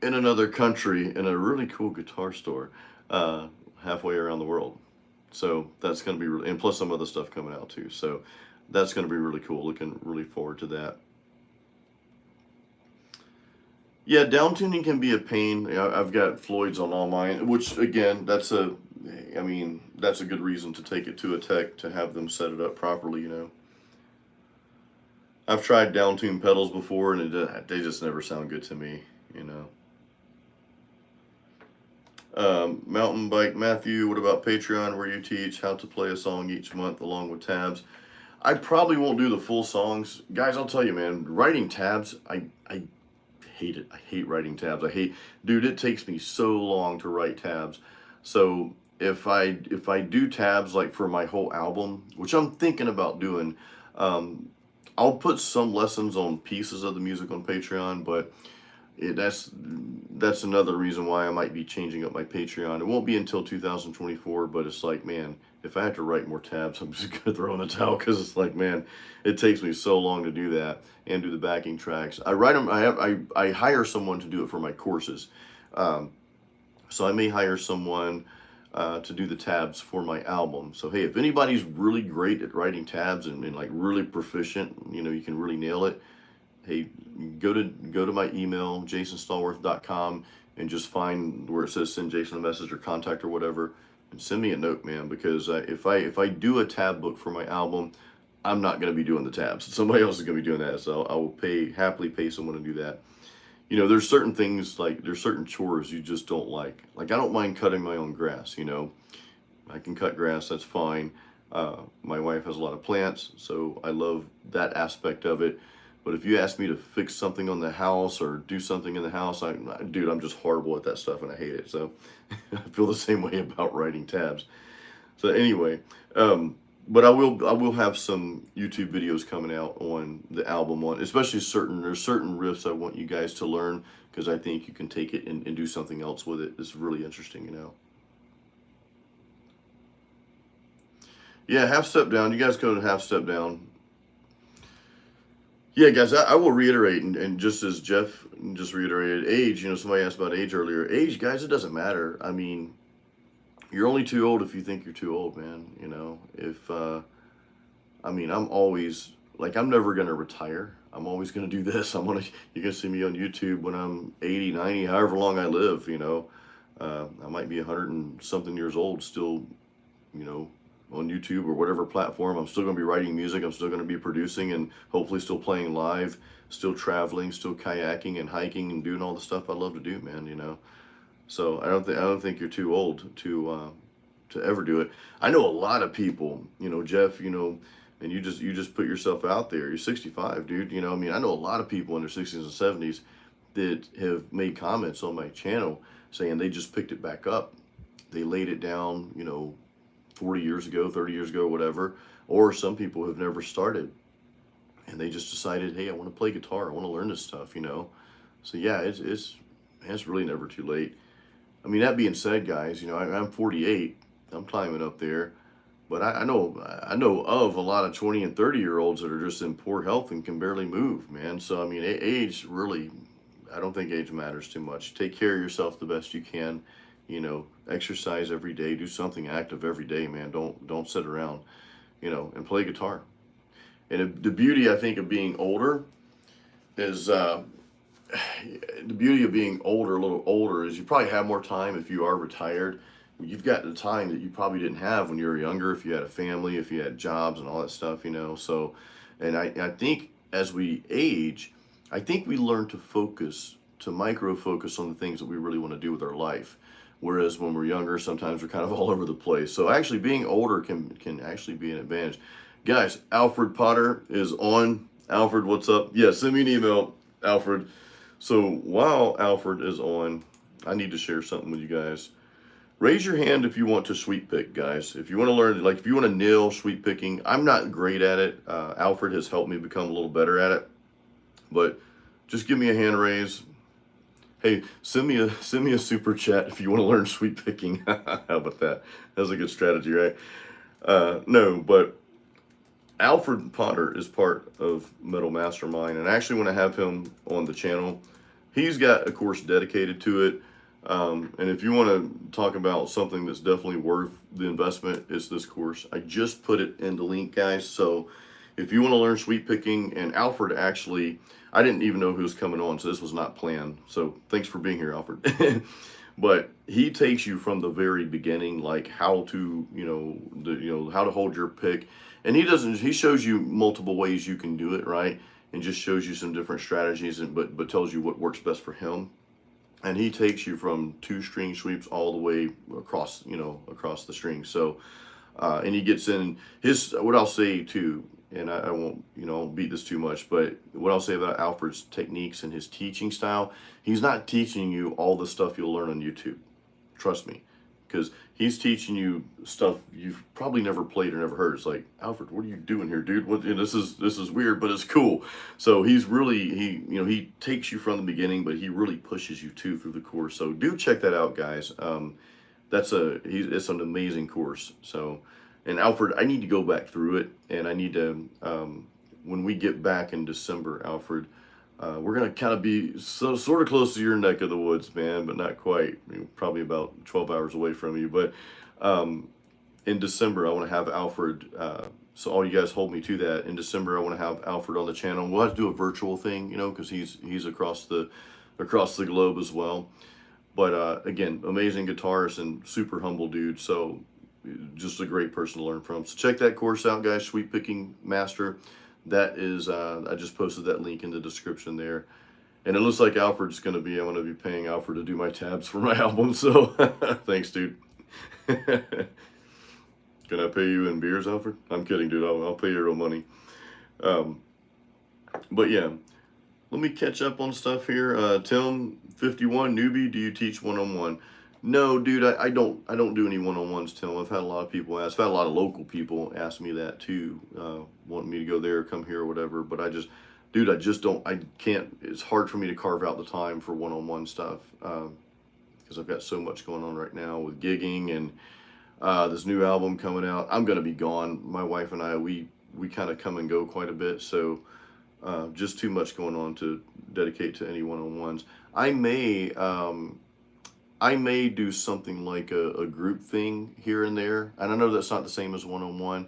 in another country in a really cool guitar store, halfway around the world. So that's going to be really, and plus some other stuff coming out too. So that's going to be really cool. Looking really forward to that. Yeah, downtuning can be a pain. I've got Floyd's on all mine, which again, I mean, that's a good reason to take it to a tech to have them set it up properly, you know. I've tried downtune pedals before, and they just never sound good to me, you know. Mountain Bike Matthew, what about Patreon, where you teach how to play a song each month along with tabs? I probably won't do the full songs. Guys, I'll tell you, man, writing tabs, I hate it. I hate writing tabs. Dude, it takes me so long to write tabs. So if I do tabs like for my whole album, which I'm thinking about doing, I'll put some lessons on pieces of the music on Patreon, but that's another reason why I might be changing up my Patreon. It won't be until 2024, but it's like, man, if I have to write more tabs, I'm just gonna throw in the towel, because it's like, man, it takes me so long to do that and do the backing tracks. I write them. I hire someone to do it for my courses, so I may hire someone to do the tabs for my album. So hey, if anybody's really great at writing tabs and like really proficient, you know, you can really nail it. Hey, go to my email, jasonstallworth.com, and just find where it says send Jason a message or contact or whatever, and send me a note, man. Because if I do a tab book for my album, I'm not going to be doing the tabs. Somebody else is going to be doing that. So I will happily pay someone to do that. You know, there's certain things, like there's certain chores you just don't like. Like I don't mind cutting my own grass. You know, I can cut grass. That's fine. My wife has a lot of plants, so I love that aspect of it. But if you ask me to fix something on the house or do something in the house, dude, I'm just horrible at that stuff and I hate it. So I feel the same way about writing tabs. So anyway, but I will have some YouTube videos coming out on the album especially there's certain riffs I want you guys to learn, because I think you can take it and do something else with it. It's really interesting, you know. Yeah, half step down. You guys go to half step down. Yeah, guys, I will reiterate, and just as Jeff just reiterated, age, you know, somebody asked about age earlier. Age, guys, it doesn't matter. I mean, you're only too old if you think you're too old, man. You know, I mean, I'm always, like, I'm never going to retire. I'm always going to do this. You can see me on YouTube when I'm 80, 90, however long I live, you know. I might be 100 and something years old still, you know, on YouTube or whatever platform. I'm still going to be writing music. I'm still going to be producing and hopefully still playing live, still traveling, still kayaking and hiking and doing all the stuff I love to do, man, you know. So I don't think you're too old to ever do it. I know a lot of people, you know, Jeff, you know, and you just put yourself out there. You're 65, dude. You know, I mean, I know a lot of people in their 60s and 70s that have made comments on my channel saying they just picked it back up. They laid it down, you know, 40 years ago, 30 years ago, whatever. Or some people have never started and they just decided, hey, I want to play guitar. I want to learn this stuff, you know. So yeah, it's really never too late. I mean, that being said, guys, you know, I'm 48. I'm climbing up there, but I know of a lot of 20 and 30-year-olds that are just in poor health and can barely move, man. So I mean, age really, I don't think age matters too much. Take care of yourself the best you can. You know, exercise every day. Do something active every day, man. Don't sit around. You know, and play guitar. And the beauty, I think, of being older is the beauty of being older, a little older, is you probably have more time if you are retired. You've got the time that you probably didn't have when you were younger, if you had a family, if you had jobs and all that stuff, you know. So, and I think as we age, I think we learn to focus, to micro focus on the things that we really want to do with our life. Whereas when we're younger, sometimes we're kind of all over the place. So actually being older can actually be an advantage. Guys, Alfred Potter is on. Alfred, what's up? Yeah, send me an email, Alfred. So while Alfred is on, I need to share something with you guys. Raise your hand if you want to sweep pick, guys. If you want to learn, like if you want to nail sweep picking, I'm not great at it. Alfred has helped me become a little better at it. But just give me a hand raise. Hey, send me a super chat if you want to learn sweep picking. How about that? That's a good strategy, right? No, but Alfred Potter is part of Metal Mastermind, and I actually want to have him on the channel. He's got a course dedicated to it. And if you want to talk about something that's definitely worth the investment, it's this course. I just put it in the link, guys. So if you want to learn sweep picking, and Alfred actually, I didn't even know who was coming on, so this was not planned. So thanks for being here, Alfred. But he takes you from the very beginning, like how to, how to hold your pick. And he shows you multiple ways you can do it, right? And just shows you some different strategies, but tells you what works best for him. And he takes you from 2-string sweeps all the way across, across the string. So, and he gets in what I'll say too, and I won't, beat this too much, but what I'll say about Alfred's techniques and his teaching style, he's not teaching you all the stuff you'll learn on YouTube. Trust me. Because he's teaching you stuff you've probably never played or never heard. It's like, Alfred, what are you doing here, dude? This is weird, but it's cool. So he takes you from the beginning, but he really pushes you too through the course. So do check that out, guys. It's an amazing course. So, and Alfred, I need to go back through it, and I need to when we get back in December, Alfred. We're going to kind of be sort of close to your neck of the woods, man, but not quite. Probably about 12 hours away from you. But in December, I want to have Alfred. So all you guys hold me to that. In December, I want to have Alfred on the channel. We'll have to do a virtual thing, because he's across the globe as well. But again, amazing guitarist and super humble dude. So just a great person to learn from. So check that course out, guys. Sweep Picking Master. That is, I just posted that link in the description there. And it looks like I'm going to be paying Alfred to do my tabs for my album. So thanks, dude. Can I pay you in beers, Alfred? I'm kidding, dude. I'll pay you real money. But yeah, let me catch up on stuff here. Tim, 51, newbie, do you teach one-on-one? No, dude, I don't do any one-on-ones, Tim. I've had a lot of people ask. I've had a lot of local people ask me that too, wanting me to go there, come here, or whatever. But I can't. It's hard for me to carve out the time for one-on-one stuff because I've got so much going on right now with gigging and this new album coming out. I'm gonna be gone. My wife and I, we kind of come and go quite a bit, so just too much going on to dedicate to any one-on-ones. I may do something like a group thing here and there. And I know that's not the same as one-on-one.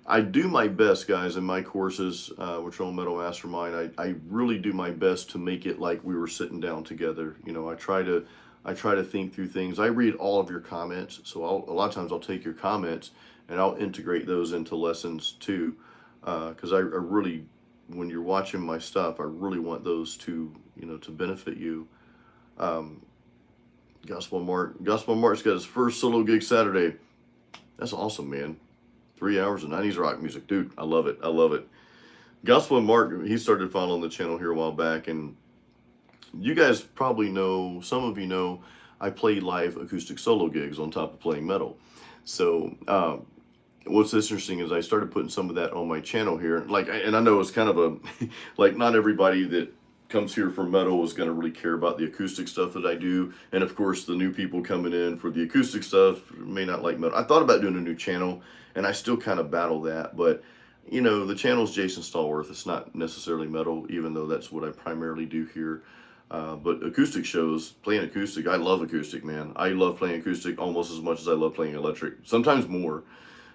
I do my best, guys, in my courses, which are on Metal Mastermind. I really do my best to make it like we were sitting down together. I try to think through things. I read all of your comments. So a lot of times I'll take your comments and I'll integrate those into lessons too. Because I really, when you're watching my stuff, I really want those to benefit you. Gospel Mark's got his first solo gig Saturday. That's awesome, man. 3 hours of 90s rock music. Dude, I love it. I love it. Gospel Mark, he started following the channel here a while back, and you guys probably know, some of you know, I play live acoustic solo gigs on top of playing metal. So what's interesting is I started putting some of that on my channel here. Like, and I know it's kind of a, like, not everybody that comes here for metal is going to really care about the acoustic stuff that I do. And of course, the new people coming in for the acoustic stuff may not like metal. I thought about doing a new channel, and I still kind of battle that. But, you know, the channel's Jason Stallworth. It's not necessarily metal, even though that's what I primarily do here. But acoustic shows, playing acoustic, I love acoustic, man. I love playing acoustic almost as much as I love playing electric, sometimes more.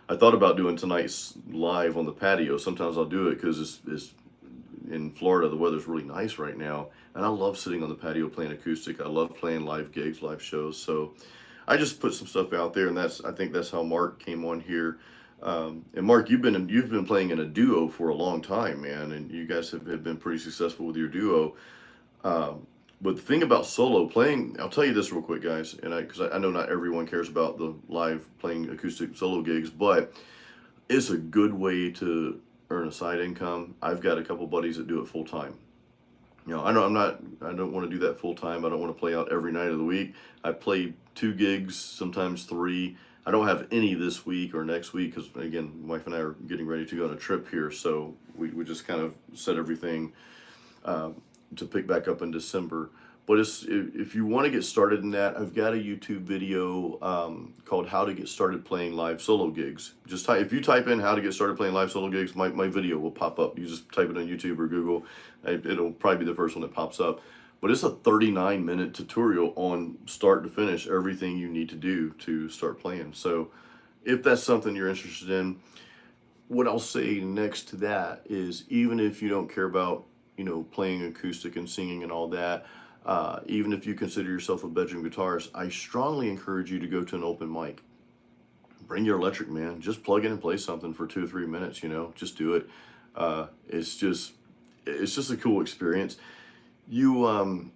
I thought about doing tonight's live on the patio. Sometimes I'll do it because it's in Florida, the weather's really nice right now, and I love sitting on the patio playing acoustic. I love playing live gigs, live shows. So I just put some stuff out there, and I think that's how Mark came on here. And Mark, you've been playing in a duo for a long time, man, and you guys have been pretty successful with your duo. But the thing about solo playing, I'll tell you this real quick, guys, and because I know not everyone cares about the live playing acoustic solo gigs, but it's a good way to earn a side income. I've got a couple buddies that do it full time. You know, I don't want to do that full time. I don't want to play out every night of the week. I play 2 gigs, sometimes 3. I don't have any this week or next week because, again, my wife and I are getting ready to go on a trip here, so we just kind of set everything to pick back up in December. But if you want to get started in that, I've got a YouTube video called How to Get Started Playing Live Solo Gigs. Just if you type in how to get started playing live solo gigs, my video will pop up. You just type it on YouTube or Google. It'll probably be the first one that pops up. But it's a 39-minute tutorial on start to finish, everything you need to do to start playing. So if that's something you're interested in, what I'll say next to that is, even if you don't care about, you know, playing acoustic and singing and all that, even if you consider yourself a bedroom guitarist, I strongly encourage you to go to an open mic. Bring your electric, man. Just plug in and play something for 2 or 3 minutes, you know, just do it. It's just a cool experience. You, and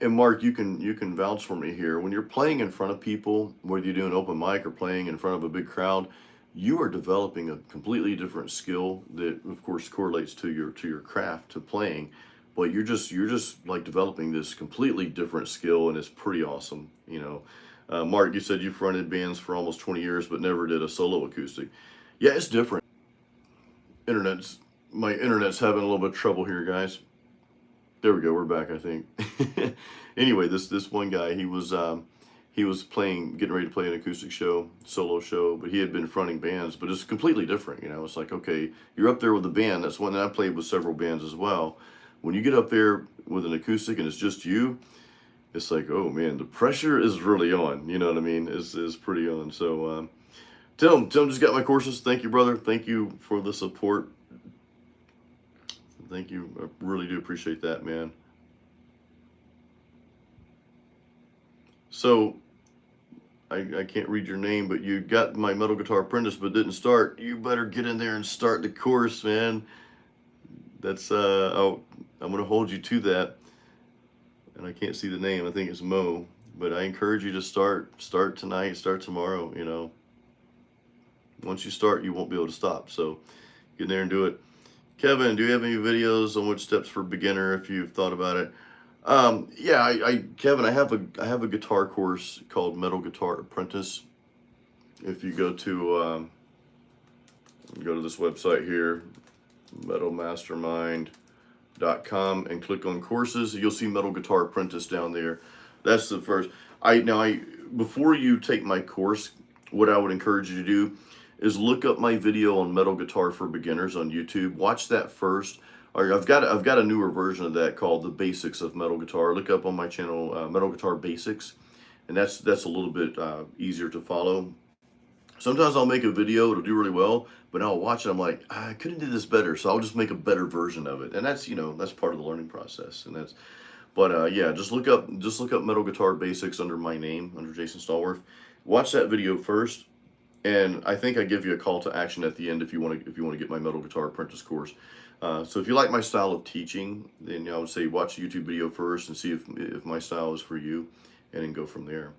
Mark, you can vouch for me here. When you're playing in front of people, whether you're doing open mic or playing in front of a big crowd, you are developing a completely different skill that, of course, correlates to your craft, to playing. But you're just like developing this completely different skill, and it's pretty awesome. You know, Mark, you said you fronted bands for almost 20 years, but never did a solo acoustic. Yeah, it's different. My internet's having a little bit of trouble here, guys. There we go. We're back, I think. Anyway, this one guy, he was getting ready to play an acoustic show, solo show, but he had been fronting bands, but it's completely different. You know, it's like, okay, you're up there with a band. That's one that I played with several bands as well. When you get up there with an acoustic and it's just you, it's like, oh man, the pressure is really on. You know what I mean? It's pretty on. So Tim just got my courses. Thank you, brother. Thank you for the support. Thank you. I really do appreciate that, man. So I can't read your name, but you got my Metal Guitar Apprentice but didn't start. You better get in there and start the course, man. That's I'm gonna hold you to that. And I can't see the name. I think it's Mo. But I encourage you to start tonight, start tomorrow. You know, once you start, you won't be able to stop. So get in there and do it. Kevin, do you have any videos on which steps for beginner, if you've thought about it? Yeah, Kevin, I have a guitar course called Metal Guitar Apprentice. If you go to this website here, metalmastermind.com, and click on courses, you'll see Metal Guitar Apprentice down there. That's the first. Before you take my course, what I would encourage you to do is look up my video on metal guitar for beginners on YouTube. Watch that first. Or I've got a newer version of that called The Basics of Metal Guitar. Look up on my channel, Metal Guitar Basics, and that's a little bit easier to follow. Sometimes I'll make a video, it'll do really well, but I'll watch it, I'm like, I couldn't do this better, so I'll just make a better version of it. And that's, you know, that's part of the learning process. And yeah, just look up Metal Guitar Basics under my name, under Jason Stallworth. Watch that video first. And I think I give you a call to action at the end if you want to get my Metal Guitar Apprentice course. So if you like my style of teaching, then I would say watch the YouTube video first and see if my style is for you. and then go from there.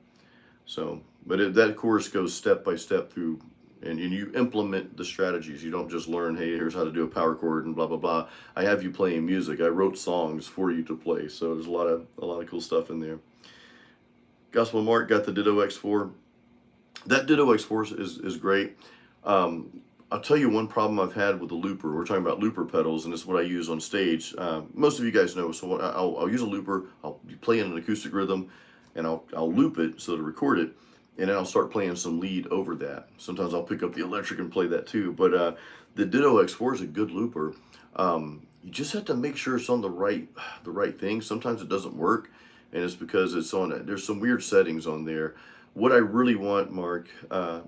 So, but that course goes step by step through, and you implement the strategies. You don't just learn, hey, here's how to do a power chord and blah blah blah. I have you playing music. I wrote songs for you to play. So there's a lot of cool stuff in there. Gospel Mark got the Ditto X4. That Ditto X4 is great. I'll tell you one problem I've had with the looper. We're talking about looper pedals, and this is what I use on stage. Most of you guys know, so I'll use a looper. I'll play in an acoustic rhythm, and I'll loop it so to record it, and then I'll start playing some lead over that. Sometimes I'll pick up the electric and play that too. But the Ditto X4 is a good looper. You just have to make sure it's on the right thing. Sometimes it doesn't work, and it's because it's on. There's some weird settings on there. What I really want, Mark,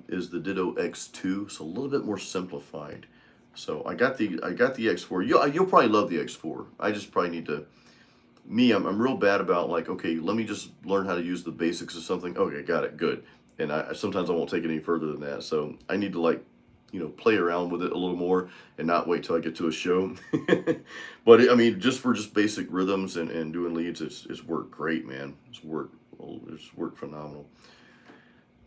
is the Ditto X2. It's a little bit more simplified. So I got the X4. You'll probably love the X4. I just probably need to. I'm real bad about like, okay, let me just learn how to use the basics of something. Okay, got it, good. And sometimes I won't take it any further than that. So I need to like, play around with it a little more and not wait till I get to a show. But I mean, just for basic rhythms and doing leads, it's worked great, man. It's worked phenomenal.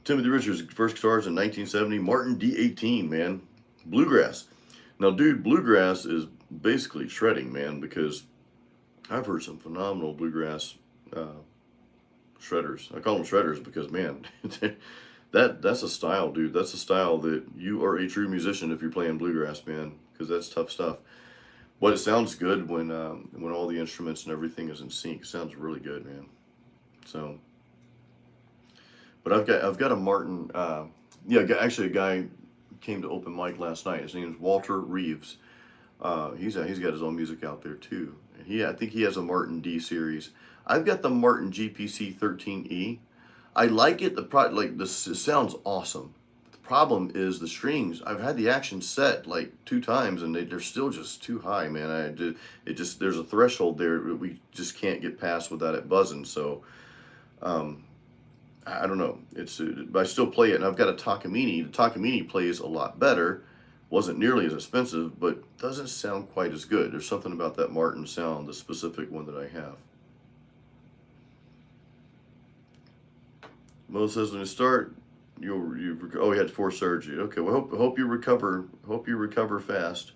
Timothy Richards, first guitars in 1970, Martin D18, man. Bluegrass. Now, dude, bluegrass is basically shredding, man, because I've heard some phenomenal bluegrass shredders. I call them shredders because, man, that's a style, dude. That's a style that you are a true musician if you're playing bluegrass, man, because that's tough stuff. But it sounds good when all the instruments and everything is in sync. It sounds really good, man. So... But I've got a Martin, actually a guy came to open mic last night. His name is Walter Riffs. He's got his own music out there too. And I think he has a Martin D series. I've got the Martin GPC 13E. I like it. It sounds awesome. The problem is the strings. I've had the action set like 2 times and they're still just too high, man. There's a threshold there we just can't get past without it buzzing. So, I don't know. But I still play it, and I've got a Takamine. The Takamine plays a lot better. Wasn't nearly as expensive, but doesn't sound quite as good. There's something about that Martin sound, the specific one that I have. Mo says when you start, he had 4 surgery. Okay, well, hope you recover. Hope you recover fast.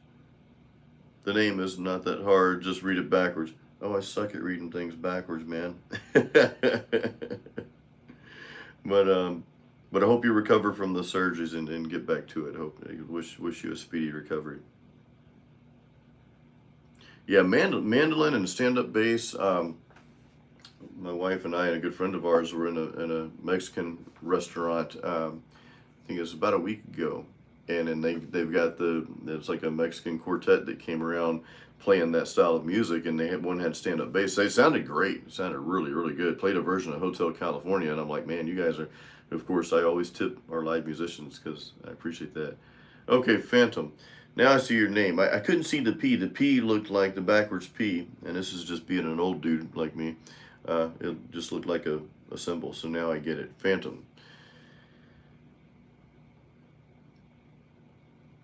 The name is not that hard. Just read it backwards. Oh, I suck at reading things backwards, man. But I hope you recover from the surgeries and get back to it. Wish you a speedy recovery. Yeah, mandolin and stand-up bass. My wife and I and a good friend of ours were in a Mexican restaurant. I think it was about a week ago, and then they've got it's like a Mexican quartet that came around playing that style of music, and one had stand-up bass. They sounded great. It sounded really, really good. Played a version of Hotel California, and I'm like, man, you guys are... Of course, I always tip our live musicians because I appreciate that. Okay, Phantom. Now I see your name. I couldn't see the P. The P looked like the backwards P, and this is just being an old dude like me. It just looked like a symbol, so now I get it. Phantom.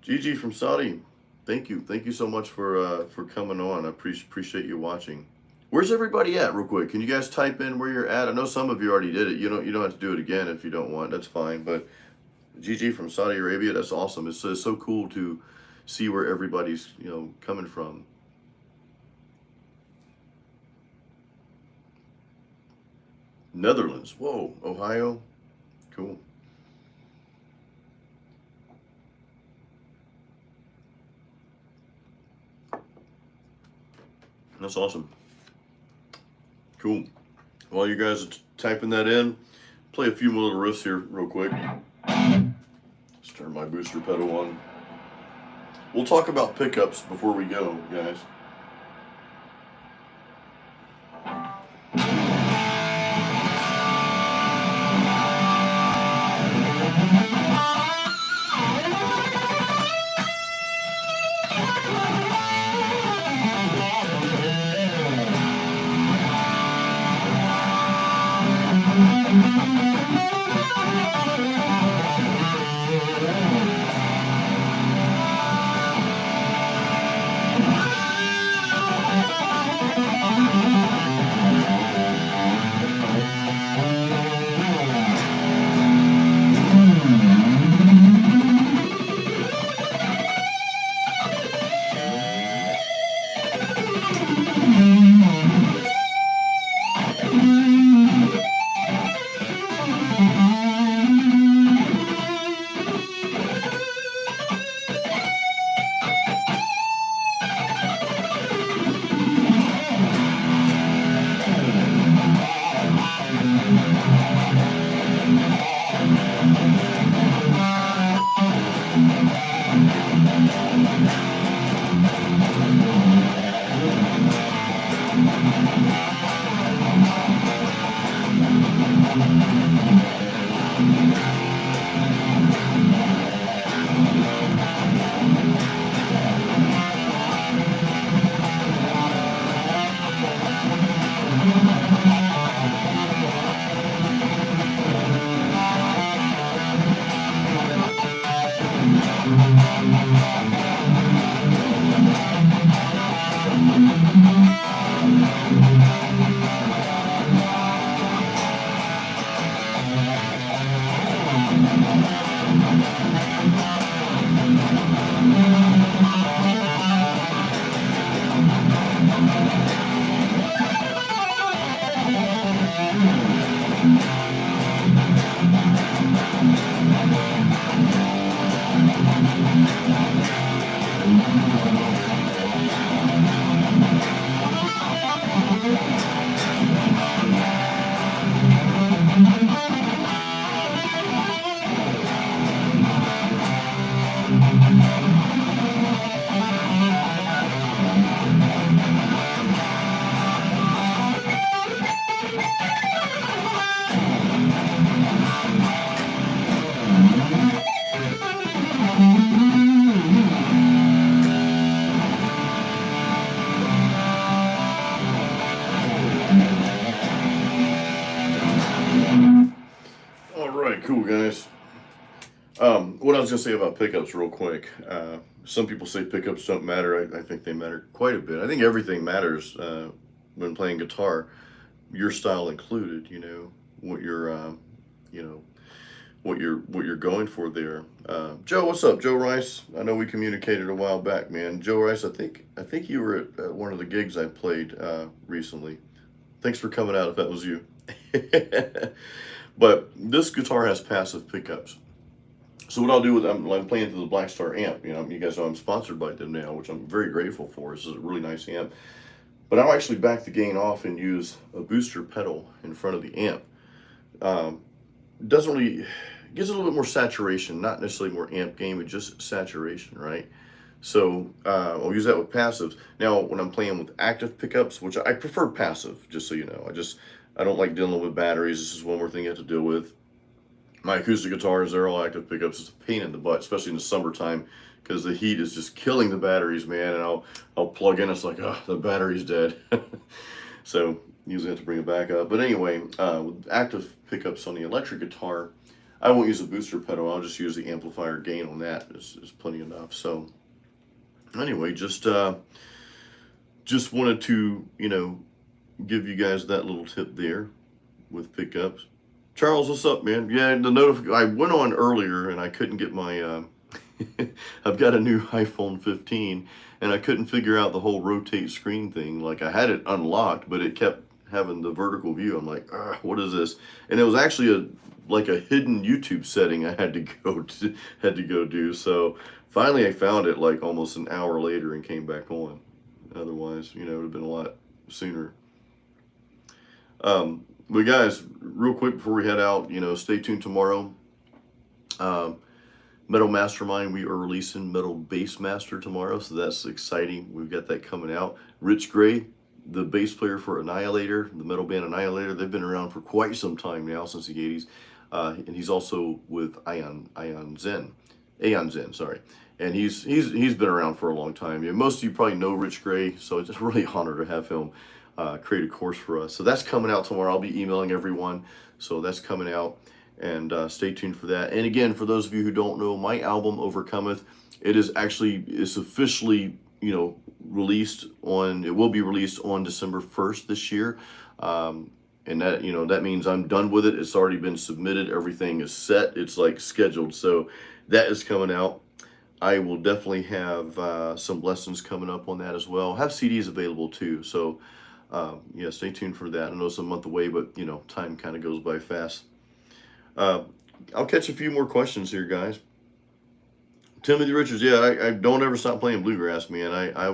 Gigi from Saudi. Thank you so much for coming on. I appreciate you watching. Where's everybody at, real quick? Can you guys type in where you're at? I know some of you already did it. You don't have to do it again if you don't want. That's fine. But Gigi from Saudi Arabia, that's awesome. It's so cool to see where everybody's coming from. Netherlands. Whoa, Ohio. Cool. That's awesome. Cool. While you guys are typing that in, play a few more little riffs here real quick. Just turn my booster pedal on. We'll talk about pickups before we go, guys. All right, cool guys. What I was gonna say about pickups, real quick. Some people say pickups don't matter. I think they matter quite a bit. I think everything matters when playing guitar, your style included. You know what you're, you know what you're going for there. Joe, what's up, Joe Rice? I know we communicated a while back, man. Joe Rice, I think you were at one of the gigs I played recently. Thanks for coming out if that was you. But this guitar has passive pickups. So what I'll do with I'm playing through the Black Star amp. You know, you guys know I'm sponsored by them now, which I'm very grateful for. This is a really nice amp. But I'll actually back the gain off and use a booster pedal in front of the amp. Doesn't really gives it a little bit more saturation, not necessarily more amp gain, but just saturation, right? So I'll use that with passives. Now, when I'm playing with active pickups, which I prefer passive, just so you know, I don't like dealing with batteries. This is one more thing you have to deal with. My acoustic guitars, they're all active pickups. It's a pain in the butt, especially in the summertime, because the heat is just killing the batteries, man. And I'll plug in, it's like, oh, the battery's dead. So usually have to bring it back up. But anyway, with active pickups on the electric guitar, I won't use a booster pedal. I'll just use the amplifier gain on that. Is plenty enough. So anyway, just wanted to, give you guys that little tip there with pickups. Charles, what's up, man? Yeah, I went on earlier and I couldn't get my, I've got a new iPhone 15 and I couldn't figure out the whole rotate screen thing. Like I had it unlocked, but it kept having the vertical view. I'm like, what is this? And it was actually like a hidden YouTube setting I had to go do. So finally I found it like almost an hour later and came back on. Otherwise, it would have been a lot sooner. But guys, real quick before we head out, stay tuned tomorrow. Metal Mastermind, we are releasing Metal Bass Master tomorrow, so that's exciting. We've got that coming out. Rich Gray, the bass player for Annihilator, the metal band Annihilator, they've been around for quite some time now, since the 80s. And he's also with Aeon Zen, sorry. And he's been around for a long time. Most of you probably know Rich Gray, so it's just really an honor to have him create a course for us. So that's coming out tomorrow. I'll be emailing everyone. So that's coming out, and stay tuned for that. And again, for those of you who don't know, my album Overcometh, it's officially, released on, it will be released on December 1st this year. And that, that means I'm done with it. It's already been submitted. Everything is set. It's like scheduled. So that is coming out. I will definitely have some lessons coming up on that as well. Have CDs available too. So yeah, stay tuned for that. I know it's a month away, but time kind of goes by fast. I'll catch a few more questions here, guys. Timothy Richards, yeah, I don't ever stop playing bluegrass, man. I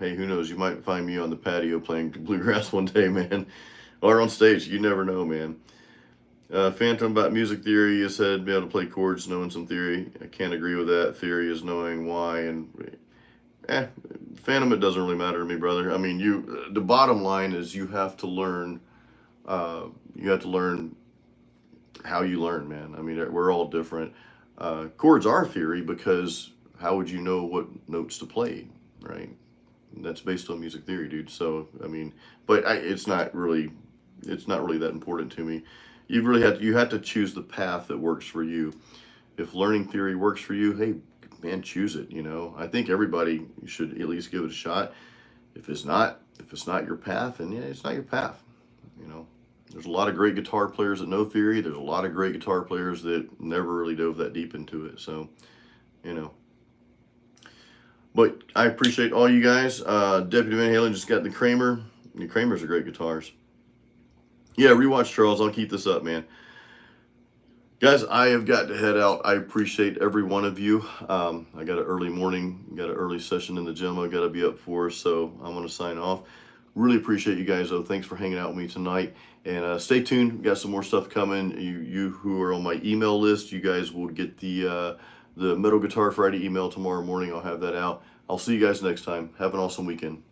hey, who knows? You might find me on the patio playing bluegrass one day, man, or on stage. You never know, man. Phantom about music theory, you said be able to play chords, knowing some theory. I can't agree with that. Theory is knowing why, and Phantom, it doesn't really matter to me, brother. I mean, the bottom line is you have to learn. You have to learn how you learn, man. I mean, we're all different. Chords are theory, because how would you know what notes to play, right? And that's based on music theory, dude. So I mean, but it's not really that important to me. You have to choose the path that works for you. If learning theory works for you, hey, man, choose it. I think everybody should at least give it a shot. If it's not, if it's not your path, then yeah, it's not your path. You know, there's a lot of great guitar players that know theory. There's a lot of great guitar players that never really dove that deep into it. So, you know. But I appreciate all you guys. Deputy Van Halen just got the Kramer. The Kramers are great guitars. Yeah, rewatch Charles. I'll keep this up, man. Guys, I have got to head out. I appreciate every one of you. I got an early morning, got an early session in the gym I got to be up for, so I'm going to sign off. Really appreciate you guys, though. Thanks for hanging out with me tonight. And stay tuned. We got some more stuff coming. You who are on my email list, you guys will get the Metal Guitar Friday email tomorrow morning. I'll have that out. I'll see you guys next time. Have an awesome weekend.